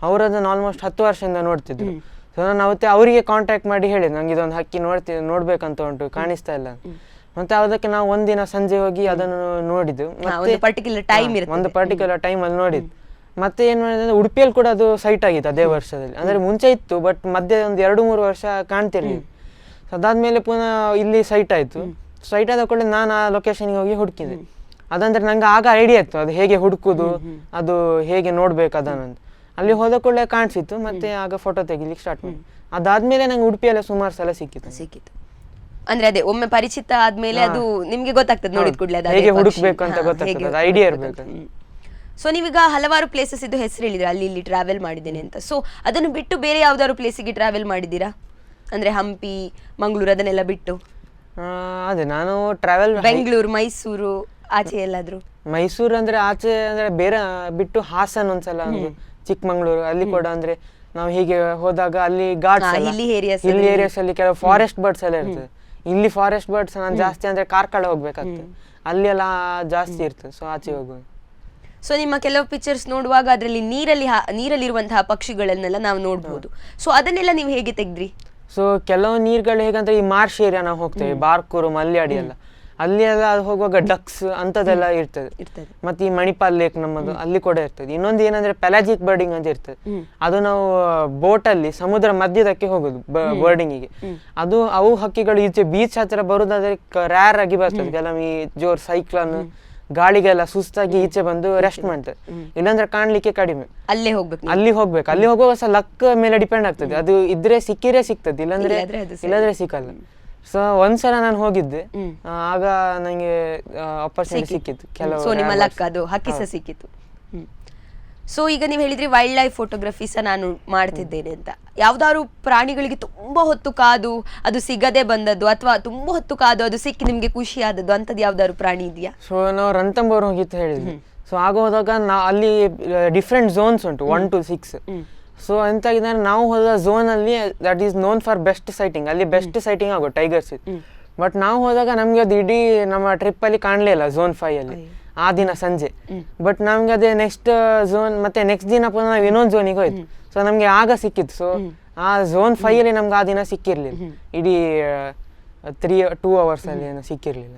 ಅವರದನ್ನ ಆಲ್ಮೋಸ್ಟ್ 10 ವರ್ಷದಿಂದ ನೋಡ್ತಿದ್ರು. ಸೊ ನಾನು ಅವತ್ತೇ ಅವರಿಗೆ ಕಾಂಟ್ಯಾಕ್ಟ್ ಮಾಡಿ ಹೇಳಿದೆ ನಂಗೆ ಇದೊಂದು ಹಕ್ಕಿ ನೋಡ್ಬೇಕಂತ ಉಂಟು, ಕಾಣಿಸ್ತಾ ಇಲ್ಲ. ಮತ್ತೆ ಅದಕ್ಕೆ ನಾವು ಒಂದಿನ ಸಂಜೆ ಹೋಗಿ ಅದನ್ನು ನೋಡಿದ್ದು, ಒಂದು ಪರ್ಟಿಕ್ಯುಲರ್ ಟೈಮ್ ಅಲ್ಲಿ ನೋಡಿದ್ದು. ಮತ್ತೆ ಏನ್ ಮಾಡಿದ್ರೆ ಉಡುಪಿಯಲ್ಲಿ ಕೂಡ ಅದು ಸೈಟ್ ಆಗಿತ್ತು ಅದೇ ವರ್ಷದಲ್ಲಿ, ಅಂದ್ರೆ ಮುಂಚೆ ಇತ್ತು ಬಟ್ ಮಧ್ಯೆ ಒಂದು 2-3 ವರ್ಷ ಕಾಣ್ತಿರ್ಲಿಲ್ಲ. ಅದಾದ್ಮೇಲೆ ಪುನಃ ಇಲ್ಲಿ ಸೈಟ್ ಆಯ್ತು. ಸೈಟ್ ಆದ ಕೂಡಲೇ ನಾನು ಆ ಲೊಕೇಶನ್ಗೆ ಹೋಗಿ ಹುಡುಕಿದೆ. ಅದಂದ್ರೆ ನಂಗೆ ಆಗ ಐಡಿಯಾ ಇತ್ತು ಅದು ಹೇಗೆ ಹುಡುಕುದು, ಅದು ಹೇಗೆ ನೋಡ್ಬೇಕು ಅದನ್ನಂತ. ಅಲ್ಲಿ ಹೋದ ಕೂಡಲೇ ಕಾಣಿಸಿತ್ತು. ಮತ್ತೆ ಆಗ ಫೋಟೋ ತೆಗಿಲಿಕ್ಕೆ ಸ್ಟಾರ್ಟ್ ಮಾಡಿ. ಅದಾದ್ಮೇಲೆ ನಂಗೆ ಉಡುಪಿಯಲ್ಲೇ ಸುಮಾರು ಸಲ ಸಿಕ್ಕಿತ್ತು. ಅಂದ್ರೆ ಅದೇ ಒಮ್ಮೆ ಪರಿಚಿತ ಆದ್ಮೇಲೆ ಅದು ನಿಮ್ಗೆ ಗೊತ್ತಾಗ್ತದೆ, ನೋಡಿದ ಕೂಡಲೇ ಹೇಗೆ ಹುಡುಕ್ಬೇಕು ಅಂತ ಗೊತ್ತಾಗ್ತದೆ, ಐಡಿಯಾ ಇರ್ಬೇಕು. ಸೊ ನೀವೀಗ ಹಲವಾರು ಪ್ಲೇಸಸ್ ಇದು ಹೆಸರು ಹೇಳಿದ್ರೆ ಅಲ್ಲಿ ಇಲ್ಲಿ ಟ್ರಾವೆಲ್ ಮಾಡಿದ್ದೇನೆ ಅಂತ. ಸೊ ಅದನ್ನು ಬಿಟ್ಟು ಬೇರೆ ಯಾವ್ದಾದ್ರು ಪ್ಲೇಸಿಗೆ ಟ್ರಾವೆಲ್ ಮಾಡಿದ್ದೀರಾ? ಅಂದ್ರೆ ಹಂಪಿ, ಮಂಗಳೂರು ಅದನ್ನೆಲ್ಲ ಬಿಟ್ಟು? ಅದೇ ನಾನು ಟ್ರಾವೆಲ್ ಬೆಂಗಳೂರು, ಮೈಸೂರು ಆಚೆ ಎಲ್ಲಾದ್ರು? ಮೈಸೂರು ಅಂದ್ರೆ ಆಚೆ ಅಂದ್ರೆ ಬೇರೆ ಬಿಟ್ಟು ಹಾಸನ್ ಒಂದ್ಸಲ, ಒಂದು ಚಿಕ್ಕಮಂಗ್ಳೂರು ಅಲ್ಲಿ ಕೂಡ ಅಂದ್ರೆ ನಾವು ಹೀಗೆ ಹೋದಾಗ ಅಲ್ಲಿ ಘಾಟ್ಸ್, ಹಿಲ್ಲಿ ಏರಿಯಾಸ್ ಅಲ್ಲಿ ಕೆಲವು ಫಾರೆಸ್ಟ್ ಬರ್ಡ್ಸ್ ಎಲ್ಲ ಇರ್ತದೆ. ಇಲ್ಲಿ ಫಾರೆಸ್ಟ್ ಬರ್ಡ್ಸ್ ನಾನು ಜಾಸ್ತಿ ಅಂದ್ರೆ ಕಾರ್ಕಳ ಹೋಗ್ಬೇಕಾಗ್ತದೆ, ಅಲ್ಲಿ ಎಲ್ಲ ಜಾಸ್ತಿ ಇರ್ತದೆ. ಸೊ ಆಚೆ ಹೋಗುದು. ಸೊ ನಿಮ್ಮ ಕೆಲವು ಪಿಕ್ಚರ್ಸ್ ನೋಡುವಾಗ ಅದರಲ್ಲಿ ನೀರಲ್ಲಿರುವಂತಹ ಪಕ್ಷಿಗಳನ್ನೆಲ್ಲ ನಾವು ನೋಡ್ಬೋದು. ಸೊ ಅದನ್ನೆಲ್ಲ ನೀವು ಹೇಗೆ ತೆಗ್ದ್ರಿ? ಸೊ ಕೆಲವು ನೀರ್ಗಳು ಹೇಗಂದ್ರೆ ಈ ಮಾರ್ಷ್ ಏರಿಯಾ ನಾವು ಹೋಗ್ತೇವೆ, ಬಾರ್ಕೂರು, ಮಲ್ಯಾಡಿ ಎಲ್ಲ, ಅಲ್ಲಿ ಎಲ್ಲ ಹೋಗುವಾಗ ಡಕ್ಸ್ ಅಂತದೆಲ್ಲ ಇರ್ತದೆ. ಮತ್ತೆ ಈ ಮಣಿಪಾಲ್ ಲೇಕ್ ನಮ್ಮದು ಅಲ್ಲಿ ಕೂಡ ಇರ್ತದೆ. ಇನ್ನೊಂದು ಏನಂದ್ರೆ ಪೆಲಾಜಿಕ್ ಬರ್ಡಿಂಗ್ ಅಂತ ಇರ್ತದೆ, ಅದು ನಾವು ಬೋಟ್ ಅಲ್ಲಿ ಸಮುದ್ರ ಮಧ್ಯದಕ್ಕೆ ಹೋಗುದು ಬರ್ಡಿಂಗಿಗೆ. ಅದು ಅವು ಹಕ್ಕಿಗಳು ಈಚೆ ಬೀಚ್ ಹತ್ರ ಬರುದಾದ್ರೆ ರ್ಯಾರ್ ಆಗಿ ಬರ್ತದೆ. ಕೆಲವೊಮ್ಮೆ ಈ ಜೋರ್ ಸೈಕ್ಲೋನ್ ಗಾಳಿಗೆಲ್ಲ ಸುಸ್ತಾಗಿ ಈಚೆ ಬಂದು ರೆಸ್ಟ್ ಮಾಡ್ತದೆ, ಇಲ್ಲಾಂದ್ರೆ ಕಾಣ್ಲಿಕ್ಕೆ ಕಡಿಮೆ. ಅಲ್ಲಿ ಹೋಗ್ಬೇಕು. ಅಲ್ಲಿ ಹೋಗುವಾಗ ಸಹ ಲಕ್ ಮೇಲೆ ಡಿಪೆಂಡ್ ಆಗ್ತದೆ, ಅದು ಇದ್ರೆ ಸಿಕ್ಕಿದ್ರೆ ಸಿಗ್ತದೆ, ಇಲ್ಲಾಂದ್ರೆ ಸಿಕ್ಕಲ್ಲ. ಸೊ ಒಂದ್ಸಲ ನಾನು ಹೋಗಿದ್ದೆ, ಆಗ ನಂಗೆ ಆಪರ್ಚುನಿಟಿ ಸಿಕ್ಕಿತ್ತು ಕೆಲವು. ಸೊ ನಿಮ್ಮ ಲಕ್ ಅದು ಹಕ್ಕಿ ಸಹ ಸಿಕ್ಕಿತ್ತು. ಸೊ ಈಗ ನೀವು ಹೇಳಿದ್ರಿ ವೈಲ್ಡ್ ಲೈಫ್ ಫೋಟೋಗ್ರಫಿ ಸಹ ನಾನು ಮಾಡ್ತಿದ್ದೇನೆ ಅಂತ. ಯಾವ್ದಾದ್ರು ಪ್ರಾಣಿಗಳಿಗೆ ತುಂಬಾ ಹೊತ್ತು ಕಾದು ಅದು ಸಿಗದೆ ಬಂದದ್ದು, ಅಥವಾ ತುಂಬಾ ಹೊತ್ತು ಕಾದು ಅದು ಸಿಕ್ಕಿ ನಿಮ್ಗೆ ಖುಷಿ ಆದದ್ದು ಅಂತದ್ದು ಯಾವ್ದಾದ್ರು ಪ್ರಾಣಿ ಇದೆಯಾ? ಸೊ ನಾವು ರಂತಂಬೋರ್ ಹೋಗಿತ್ತು ಹೇಳಿದ್ವಿ. ಸೊ ಆಗ ಹೋದಾಗ ಅಲ್ಲಿ ಡಿಫ್ರೆಂಟ್ ಝೋನ್ಸ್ ಉಂಟು 1 to 6. ಸೊ ಎಂತಾಗಿದೆ ನಾವು ಹೋದ ಝೋನ್ ಅಲ್ಲಿ that is known for best citing, ಅಲ್ಲಿ ಬೆಸ್ಟ್ ಸೈಟಿಂಗ್ ಆಗೋ ಟೈಗರ್ಸ್ ಇತ್ತು. ಬಟ್ ನಾವು ಹೋದಾಗ ನಮ್ಗೆ ಅದು ಇಡೀ ನಮ್ಮ ಟ್ರಿಪ್ ಅಲ್ಲಿ ಕಾಣ್ಲಿಲ್ಲ ಝೋನ್ 5 ಅಲ್ಲಿ ಆ ದಿನ ಸಂಜೆ. ಬಟ್ ನಮ್ಗೆ ಅದೇ ನೆಕ್ಸ್ಟ್ ಝೋನ್ ಮತ್ತೆ ನೆಕ್ಸ್ಟ್ ದಿನ ಪುನಃ ನಾವು ಇನ್ನೊಂದು ಝೋನಿಗೆ ಹೋಯ್ತು. ಸೊ ನಮ್ಗೆ ಆಗ ಸಿಕ್ಕಿತ್ತು. ಸೊ ಆ ಝೋನ್ 5 ಅಲ್ಲಿ ನಮ್ಗೆ ಆ ದಿನ ಸಿಕ್ಕಿರ್ಲಿಲ್ಲ, ಇಡೀ 2 hours ಅಲ್ಲಿ ಏನು ಸಿಕ್ಕಿರ್ಲಿಲ್ಲ.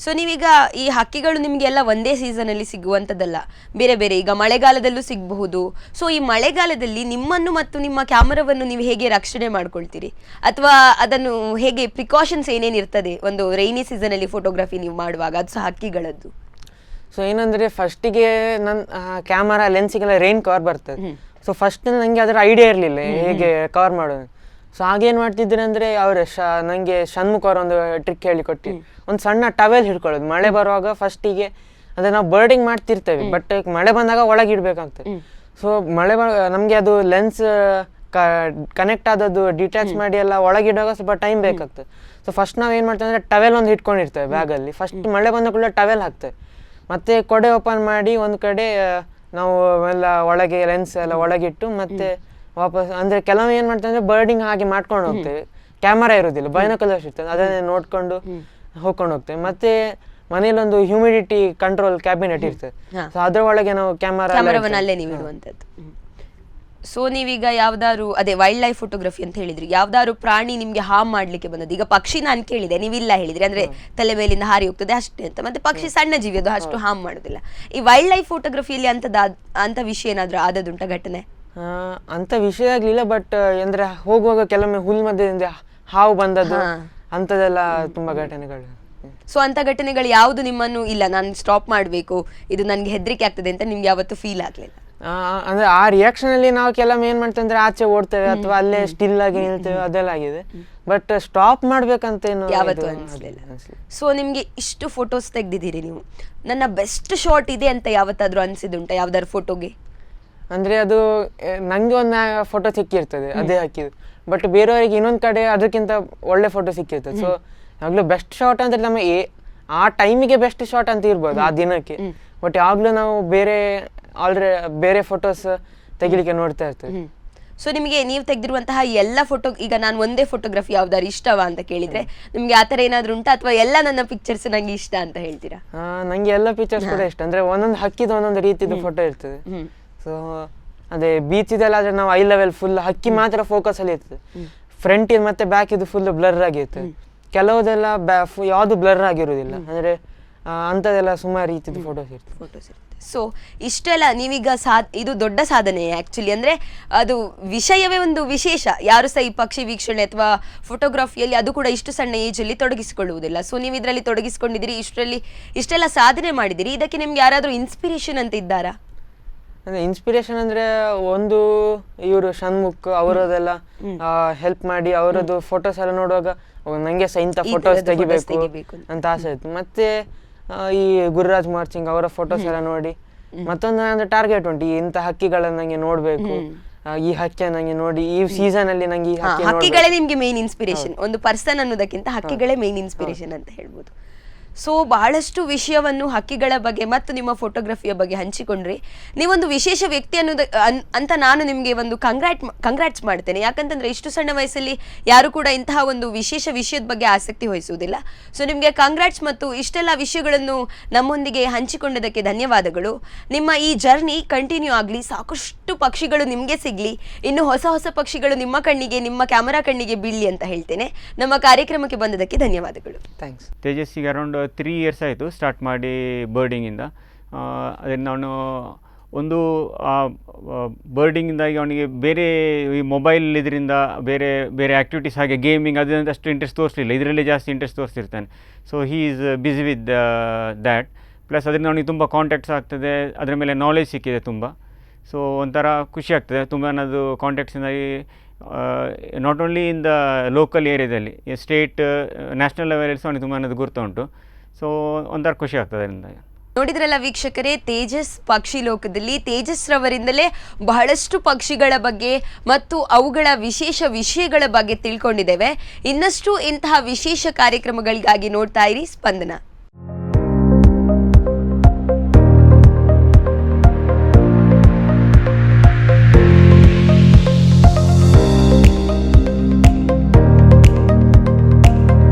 ಸೊ ನೀವೀಗ ಈ ಹಕ್ಕಿಗಳು ನಿಮ್ಗೆ ಎಲ್ಲ ಒಂದೇ ಸೀಸನ್ ಅಲ್ಲಿ ಸಿಗುವಂತದ್ದಲ್ಲ, ಬೇರೆ ಬೇರೆ ಈಗ ಮಳೆಗಾಲದಲ್ಲೂ ಸಿಗಬಹುದು. ಸೊ ಈ ಮಳೆಗಾಲದಲ್ಲಿ ನಿಮ್ಮನ್ನು ಮತ್ತು ನಿಮ್ಮ ಕ್ಯಾಮರಾವನ್ನು ನೀವು ಹೇಗೆ ರಕ್ಷಣೆ ಮಾಡ್ಕೊಳ್ತೀರಿ, ಅಥವಾ ಅದನ್ನು ಹೇಗೆ ಪ್ರಿಕಾಷನ್ಸ್ ಏನೇನು ಇರ್ತದೆ ಒಂದು ರೈನಿ ಸೀಸನ್ ಅಲ್ಲಿ ಫೋಟೋಗ್ರಫಿ ನೀವು ಮಾಡುವಾಗ, ಅದು ಸಹ ಹಕ್ಕಿಗಳದ್ದು? ಸೊ ಏನಂದ್ರೆ ಫಸ್ಟಿಗೆ ನನ್ನ ಕ್ಯಾಮರಾ ಲೆನ್ಸಿಗೆಲ್ಲ ರೈನ್ ಕವರ್ ಬರ್ತದೆ. ಸೊ ಫಸ್ಟ್ ನಂಗೆ ಅದರ ಐಡಿಯಾ ಇರಲಿಲ್ಲ ಹೇಗೆ ಕವರ್ ಮಾಡೋದು. ಸೊ ಆಗೇನು ಮಾಡ್ತಿದ್ರೆ ಅಂದರೆ ನನಗೆ ಷಣ್ಮುಖ ಅವ್ರ ಒಂದು ಟ್ರಿಕ್ ಹೇಳಿಕೊಟ್ಟು, ಒಂದು ಸಣ್ಣ ಟವೆಲ್ ಹಿಡ್ಕೊಳ್ಳೋದು. ಮಳೆ ಬರುವಾಗ ಫಸ್ಟಿಗೆ ಅದೇ ನಾವು ಬರ್ಡಿಂಗ್ ಮಾಡ್ತಿರ್ತೇವೆ, ಬಟ್ ಮಳೆ ಬಂದಾಗ ಒಳಗೆ ಇಡಬೇಕಾಗ್ತದೆ. ಸೊ ನಮಗೆ ಅದು ಲೆನ್ಸ್ ಕನೆಕ್ಟ್ ಆದದ್ದು ಡಿಟ್ಯಾಚ್ ಮಾಡಿ ಎಲ್ಲ ಒಳಗಿಡುವಾಗ ಸ್ವಲ್ಪ ಟೈಮ್ ಬೇಕಾಗ್ತದೆ. ಸೊ ಫಸ್ಟ್ ನಾವು ಏನು ಮಾಡ್ತೇವೆ ಅಂದರೆ ಟವೆಲ್ ಒಂದು ಇಟ್ಕೊಂಡಿರ್ತೇವೆ ಬ್ಯಾಗಲ್ಲಿ. ಫಸ್ಟ್ ಮಳೆ ಬಂದ ಕೂಡ ಟವೆಲ್ ಹಾಕ್ತೇವೆ, ಮತ್ತೆ ಕೊಡೆ ಓಪನ್ ಮಾಡಿ ಒಂದು ಕಡೆ ನಾವು ಎಲ್ಲ ಒಳಗೆ ಲೆನ್ಸ್ ಎಲ್ಲ ಒಳಗಿಟ್ಟು ಮತ್ತೆ ವಾಪಸ್ ಅಂದ್ರೆ ಕೆಲವು ಏನ್ ಮಾಡ್ತೇವೆ ಅಂದ್ರೆ ಬರ್ಡಿಂಗ್ ಹಾಗೆ ಮಾಡ್ಕೊಂಡು ಹೋಗ್ತೇವೆ. ಕ್ಯಾಮರಾ ಇರೋದಿಲ್ಲ, ಬೈನಾಕ್ಯುಲರ್ಸ್ ಇರ್ತದೆ, ಅದನ್ನೇ ನೋಡ್ಕೊಂಡು ಹೋಗ್ಕೊಂಡು ಹೋಗ್ತೇವೆ. ಮತ್ತೆ ಮನೇಲಿ ಒಂದು ಹ್ಯೂಮಿಡಿಟಿ ಕಂಟ್ರೋಲ್ ಕ್ಯಾಬಿನೆಟ್ ಇರ್ತದೆ, ಸೊ ಅದ್ರ ಒಳಗೆ ನಾವು ಕ್ಯಾಮರಾವನ್ನ ಅಲ್ಲೇ ನೀವು ಇಡುವಂತದ್ದು. ಸೊ ನೀವೀಗ ಯಾವ್ದಾದ್ರು ಅದೇ ವೈಲ್ಡ್ ಲೈಫ್ ಫೋಟೋಗ್ರಫಿ ಅಂತ ಹೇಳಿದ್ರಿ, ಯಾವ್ದಾದ್ರು ಪ್ರಾಣಿ ನಿಮ್ಗೆ ಹಾರ್ಮ್ ಮಾಡ್ಲಿಕ್ಕೆ ಬಂದದ್ದು? ಈಗ ಪಕ್ಷಿ ನಾನು ಕೇಳಿದೆ, ನೀವಿಲ್ಲ ಹೇಳಿದ್ರಿ, ಅಂದ್ರೆ ತಲೆ ಮೇಲಿಂದ ಹಾರಿ ಹೋಗ್ತದೆ ಅಷ್ಟೇ ಅಂತ. ಮತ್ತೆ ಪಕ್ಷಿ ಸಣ್ಣ ಜೀವಿ, ಅದು ಅಷ್ಟು ಹಾರ್ಮ್ ಮಾಡುದಿಲ್ಲ. ಈ ವೈಲ್ಡ್ ಲೈಫ್ ಫೋಟೋಗ್ರಫಿಯಲ್ಲಿ ಅಂತ ವಿಷಯ ಏನಾದ್ರು ಆದದುಂಟ ಘಟನೆ? ಅಂತ ವಿಷಯ ಆಗ್ಲಿಲ್ಲ, ಬಟ್ ಅಂದ್ರೆ ಹೋಗುವಾಗ ಕೆಲವೊಮ್ಮೆ ಹುಲ್ ಮಧ್ಯದಿಂದ ಹಾವು ಬಂದದ್ದು ಅಂತದೆಲ್ಲ ತುಂಬಾ ಘಟನೆಗಳು. ಸೊ ಅಂತ ಘಟನೆಗಳು ಯಾವ್ದು ನಿಮ್ಮನ್ನು ಇಲ್ಲ ನಾನು ಸ್ಟಾಪ್ ಮಾಡ್ಬೇಕು, ಇದು ನನ್ಗೆ ಹೆದರಿಕೆ ಆಗ್ತದೆ ಅಂತ ನಿಮ್ಗೆ ಯಾವತ್ತು ಫೀಲ್ ಆಗ್ಲಿಲ್ಲ? ಅಂದ್ರೆ ಆ ರಿಯಾಕ್ಷನ್ ಅಲ್ಲಿ ನಾವು ಕೆಲವೊಮ್ಮೆ ಏನ್ ಮಾಡ್ತೇವೆ ಅಂದ್ರೆ ಆಚೆ ಓಡ್ತೇವೆ ಅಥವಾ ಅಲ್ಲೇ ಸ್ಟಿಲ್ ಆಗಿ ನಿಲ್ತೇವೆ, ಅದೆಲ್ಲ ಆಗಿದೆ. ಬಟ್ ಸ್ಟಾಪ್ ಮಾಡ್ಬೇಕಂತ ಏನು ಯಾವತ್ತೂ ಅನಿಸ್ಲಿಲ್ಲ. ಸೊ ನಿಮ್ಗೆ ಇಷ್ಟು ಫೋಟೋಸ್ ತೆಗ್ದಿದ್ದೀರಿ ನೀವು, ನನ್ನ ಬೆಸ್ಟ್ ಶಾಟ್ ಇದೆ ಅಂತ ಯಾವತ್ತಾದ್ರೂ ಅನ್ಸಿದುಂಟಾ ಯಾವ್ದಾದ್ರು ಫೋಟೋಗೆ? ಅಂದ್ರೆ ಅದು ನಂಗೆ ಒಂದು ಫೋಟೋ ಸಿಕ್ಕಿರ್ತದೆ ಅದೇ ಹಾಕಿದ್ದು, ಬಟ್ ಬೇರೆಯವರಿಗೆ ಇನ್ನೊಂದ್ ಕಡೆ ಅದಕ್ಕಿಂತ ಒಳ್ಳೆ ಫೋಟೋ ಸಿಕ್ಕಿರ್ತದೆ. ಸೊ ಯಾವಾಗಲೂ ಬೆಸ್ಟ್ ಶಾಟ್ ಅಂದ್ರೆ ನಮ್ಮ ಆ ಟೈಮಿಗೆ ಬೆಸ್ಟ್ ಶಾಟ್ ಅಂತ ಇರ್ಬೋದು ಆ ದಿನಕ್ಕೆ, ಬಟ್ ಯಾವಾಗಲೂ ನಾವು ಬೇರೆ ಫೋಟೋಸ್ ತೆಗಿಲಿಕ್ಕೆ ನೋಡ್ತಾ ಇರ್ತೇವೆ. ಸೊ ನಿಮಗೆ ನೀವು ತೆಗೆದಿರುವಂತಹ ಎಲ್ಲ ಫೋಟೋ, ಈಗ ನಾನು ಒಂದೇ ಫೋಟೋಗ್ರಫಿ ಯಾವ್ದಾರು ಇಷ್ಟವಾ ಅಂತ ಕೇಳಿದ್ರೆ ನಿಮ್ಗೆ ಆತರ ಏನಾದ್ರು ಉಂಟಾ, ಅಥವಾ ಎಲ್ಲ ನನ್ನ ಪಿಕ್ಚರ್ಸ್ ನಂಗೆ ಇಷ್ಟ ಅಂತ ಹೇಳ್ತೀರಾ? ನಂಗೆ ಎಲ್ಲ ಪಿಕ್ಚರ್ಸ್ ಕೂಡ ಇಷ್ಟ. ಅಂದ್ರೆ ಒಂದೊಂದು ಹಕ್ಕಿದ ಒಂದೊಂದು ರೀತಿದು ಫೋಟೋ ಇರ್ತದೆ. ಸೊ ಅದೇ ಬೀಚ್ ಇದೆಲ್ಲ ಆದ್ರೆ ನಾವು ಐ ಲೆವೆಲ್ ಫುಲ್ ಹಕ್ಕಿ ಮಾತ್ರ ಫೋಕಸ್ ಅಲ್ಲಿ ಇರ್ತದೆ, ಫ್ರಂಟ್ ಇದು ಮತ್ತೆ ಬ್ಯಾಕ್ ಇದು ಫುಲ್ ಬ್ಲರ್ ಆಗಿರ್ತದೆ. ಕೆಲವುದೆಲ್ಲ ಯಾವುದು ಬ್ಲರ್ ಆಗಿರುವುದಿಲ್ಲ, ಅಂದ್ರೆ ಅಂಥದ್ದೆಲ್ಲ ಸುಮಾರು ರೀತಿದು ಫೋಟೋಸ್ ಇರ್ತದೆ. ಸೊ ಇಷ್ಟೆಲ್ಲ ನೀವೀಗ ಇದು ದೊಡ್ಡ ಸಾಧನೆ ಆಕ್ಚುಲಿ. ಅಂದ್ರೆ ಅದು ವಿಷಯವೇ ಒಂದು ವಿಶೇಷ. ಯಾರು ಸಹ ಈ ಪಕ್ಷಿ ವೀಕ್ಷಣೆ ಅಥವಾ ಫೋಟೋಗ್ರಫಿಯಲ್ಲಿ ಅದು ಕೂಡ ಇಷ್ಟು ಸಣ್ಣ ಏಜ್ ಅಲ್ಲಿ ತೊಡಗಿಸಿಕೊಳ್ಳುವುದಿಲ್ಲ. ಸೊ ನೀವು ಇದರಲ್ಲಿ ತೊಡಗಿಸಿಕೊಂಡಿದ್ದೀರಿ, ಇಷ್ಟೆಲ್ಲ ಸಾಧನೆ ಮಾಡಿದಿರಿ. ಇದಕ್ಕೆ ನಿಮ್ಗೆ ಯಾರಾದ್ರೂ ಇನ್ಸ್ಪಿರೇಷನ್ ಅಂತ ಇದ್ದಾರಾ? ಅಂದ್ರೆ ಇನ್ಸ್ಪಿರೇಷನ್ ಅಂದ್ರೆ ಒಂದು ಇವರು ಷಣ್ಮುಖ್ ಅವರದೆಲ್ಲ ಹೆಲ್ಪ್ ಮಾಡಿ ಅವರದ್ದು ಫೋಟೋಸ್ ಎಲ್ಲ ನೋಡುವಾಗ ನಂಗೆ ಸಹ ಇಂಥ ಫೋಟೋಸ್ ತೆಗಿಬೇಕು ಅಂತ ಆಸೆ ಇತ್ತು. ಮತ್ತೆ ಈ ಗುರುರಾಜ್ ಮಾರ್ಚಿಂಗ್ ಅವರ ಫೋಟೋಸ್ ಎಲ್ಲ ನೋಡಿ ಮತ್ತೊಂದು ನಂದು ಟಾರ್ಗೆಟ್ ಉಂಟು, ಇಂಥ ಹಕ್ಕಿಗಳನ್ನ ನಂಗೆ ನೋಡ್ಬೇಕು, ಈ ಹಕ್ಕಿ ನಂಗೆ ನೋಡಿ ಈ ಸೀಸನ್ ಅಲ್ಲಿ ನಂಗೆ ಈ ಹಕ್ಕಿಗಳೇ ನಿಮ್ಗೆ ಮೇನ್ ಇನ್ಸ್ಪಿರೇಷನ್. ಒಂದು ಪರ್ಸನ್ ಅನ್ನೋದಕ್ಕಿಂತ ಹಕ್ಕಿಗಳೇ ಮೇನ್ ಇನ್ಸ್ಪಿರೇಷನ್ ಅಂತ ಹೇಳ್ಬೋದು. ಸೊ ಬಹಳಷ್ಟು ವಿಷಯವನ್ನು ಹಕ್ಕಿಗಳ ಬಗ್ಗೆ ಮತ್ತು ನಿಮ್ಮ ಫೋಟೋಗ್ರಫಿಯ ಬಗ್ಗೆ ಹಂಚಿಕೊಂಡ್ರಿ. ನೀವೊಂದು ವಿಶೇಷ ವ್ಯಕ್ತಿ ಅಂತ ನಾನು ನಿಮಗೆ ಒಂದು ಕಂಗ್ರಾಟ್ಸ್ ಮಾಡ್ತೇನೆ. ಯಾಕಂತಂದ್ರೆ ಇಷ್ಟು ಸಣ್ಣ ವಯಸ್ಸಲ್ಲಿ ಯಾರು ಕೂಡ ಇಂತಹ ಒಂದು ವಿಶೇಷ ವಿಷಯದ ಬಗ್ಗೆ ಆಸಕ್ತಿ ವಹಿಸುವುದಿಲ್ಲ. ಸೊ ನಿಮಗೆ ಕಂಗ್ರಾಟ್ಸ್ ಮತ್ತು ಇಷ್ಟೆಲ್ಲ ವಿಷಯಗಳನ್ನು ನಮ್ಮೊಂದಿಗೆ ಹಂಚಿಕೊಂಡದಕ್ಕೆ ಧನ್ಯವಾದಗಳು. ನಿಮ್ಮ ಈ ಜರ್ನಿ ಕಂಟಿನ್ಯೂ ಆಗಲಿ, ಸಾಕಷ್ಟು ಪಕ್ಷಿಗಳು ನಿಮಗೆ ಸಿಗಲಿ, ಇನ್ನು ಹೊಸ ಹೊಸ ಪಕ್ಷಿಗಳು ನಿಮ್ಮ ಕಣ್ಣಿಗೆ, ನಿಮ್ಮ ಕ್ಯಾಮರಾ ಕಣ್ಣಿಗೆ ಬೀಳಲಿ ಅಂತ ಹೇಳ್ತೇನೆ. ನಮ್ಮ ಕಾರ್ಯಕ್ರಮಕ್ಕೆ ಬಂದದಕ್ಕೆ ಧನ್ಯವಾದಗಳು. ಥ್ಯಾಂಕ್ಸ್. ತೇಜಸ್ಸಿಗೆ ಅರೌಂಡ್ 3 years ಆಯಿತು ಸ್ಟಾರ್ಟ್ ಮಾಡಿ ಬರ್ಡಿಂಗಿಂದ. ಅದನ್ನು ಅವನು ಒಂದು ಬರ್ಡಿಂಗಿಂದಾಗಿ ಅವನಿಗೆ ಬೇರೆ ಈ ಮೊಬೈಲ್ ಇದರಿಂದ ಬೇರೆ ಬೇರೆ ಆ್ಯಕ್ಟಿವಿಟೀಸ್ ಹಾಗೆ ಗೇಮಿಂಗ್ ಅದರಿಂದ ಅಷ್ಟು ಇಂಟ್ರೆಸ್ಟ್ ತೋರಿಸಲಿಲ್ಲ, ಇದರಲ್ಲೇ ಜಾಸ್ತಿ ಇಂಟ್ರೆಸ್ಟ್ ತೋರಿಸ್ತಿರ್ತಾನೆ. So he is busy with that. Plus ಅದರಿಂದ ಅವನಿಗೆ ತುಂಬ ಕಾಂಟ್ಯಾಕ್ಟ್ಸ್ ಆಗ್ತದೆ, ಅದರ ಮೇಲೆ ನಾಲೆಜ್ ಸಿಕ್ಕಿದೆ ತುಂಬ. ಸೊ ಒಂಥರ ಖುಷಿ ಆಗ್ತದೆ ತುಂಬ ಅನ್ನೋದು ಕಾಂಟ್ಯಾಕ್ಟ್ಸಿಂದಾಗಿ. Not only in the local ಏರಿಯಾದಲ್ಲಿ, ಸ್ಟೇಟ್ ನ್ಯಾಷನಲ್ ಲೆವೆಲಲ್ಲಿ ಸಹ ಅವನಿಗೆ ತುಂಬ ಅನ್ನೋದು ಗುರ್ತು ಉಂಟು. ಸೊ ಒಂಥರ ಖುಷಿ ಆಗ್ತದೆ ಅದರಿಂದ. ನೋಡಿದ್ರಲ್ಲ ವೀಕ್ಷಕರೇ, ತೇಜಸ್ ಪಕ್ಷಿ ಲೋಕದಲ್ಲಿ ತೇಜಸ್ ರವರಿಂದಲೇ ಬಹಳಷ್ಟು ಪಕ್ಷಿಗಳ ಬಗ್ಗೆ ಮತ್ತು ಅವುಗಳ ವಿಶೇಷ ವಿಷಯಗಳ ಬಗ್ಗೆ ತಿಳ್ಕೊಂಡಿದ್ದೇವೆ. ಇನ್ನಷ್ಟು ಇಂತಹ ವಿಶೇಷ ಕಾರ್ಯಕ್ರಮಗಳಿಗಾಗಿ ನೋಡ್ತಾ ಇರಿ ಸ್ಪಂದನ.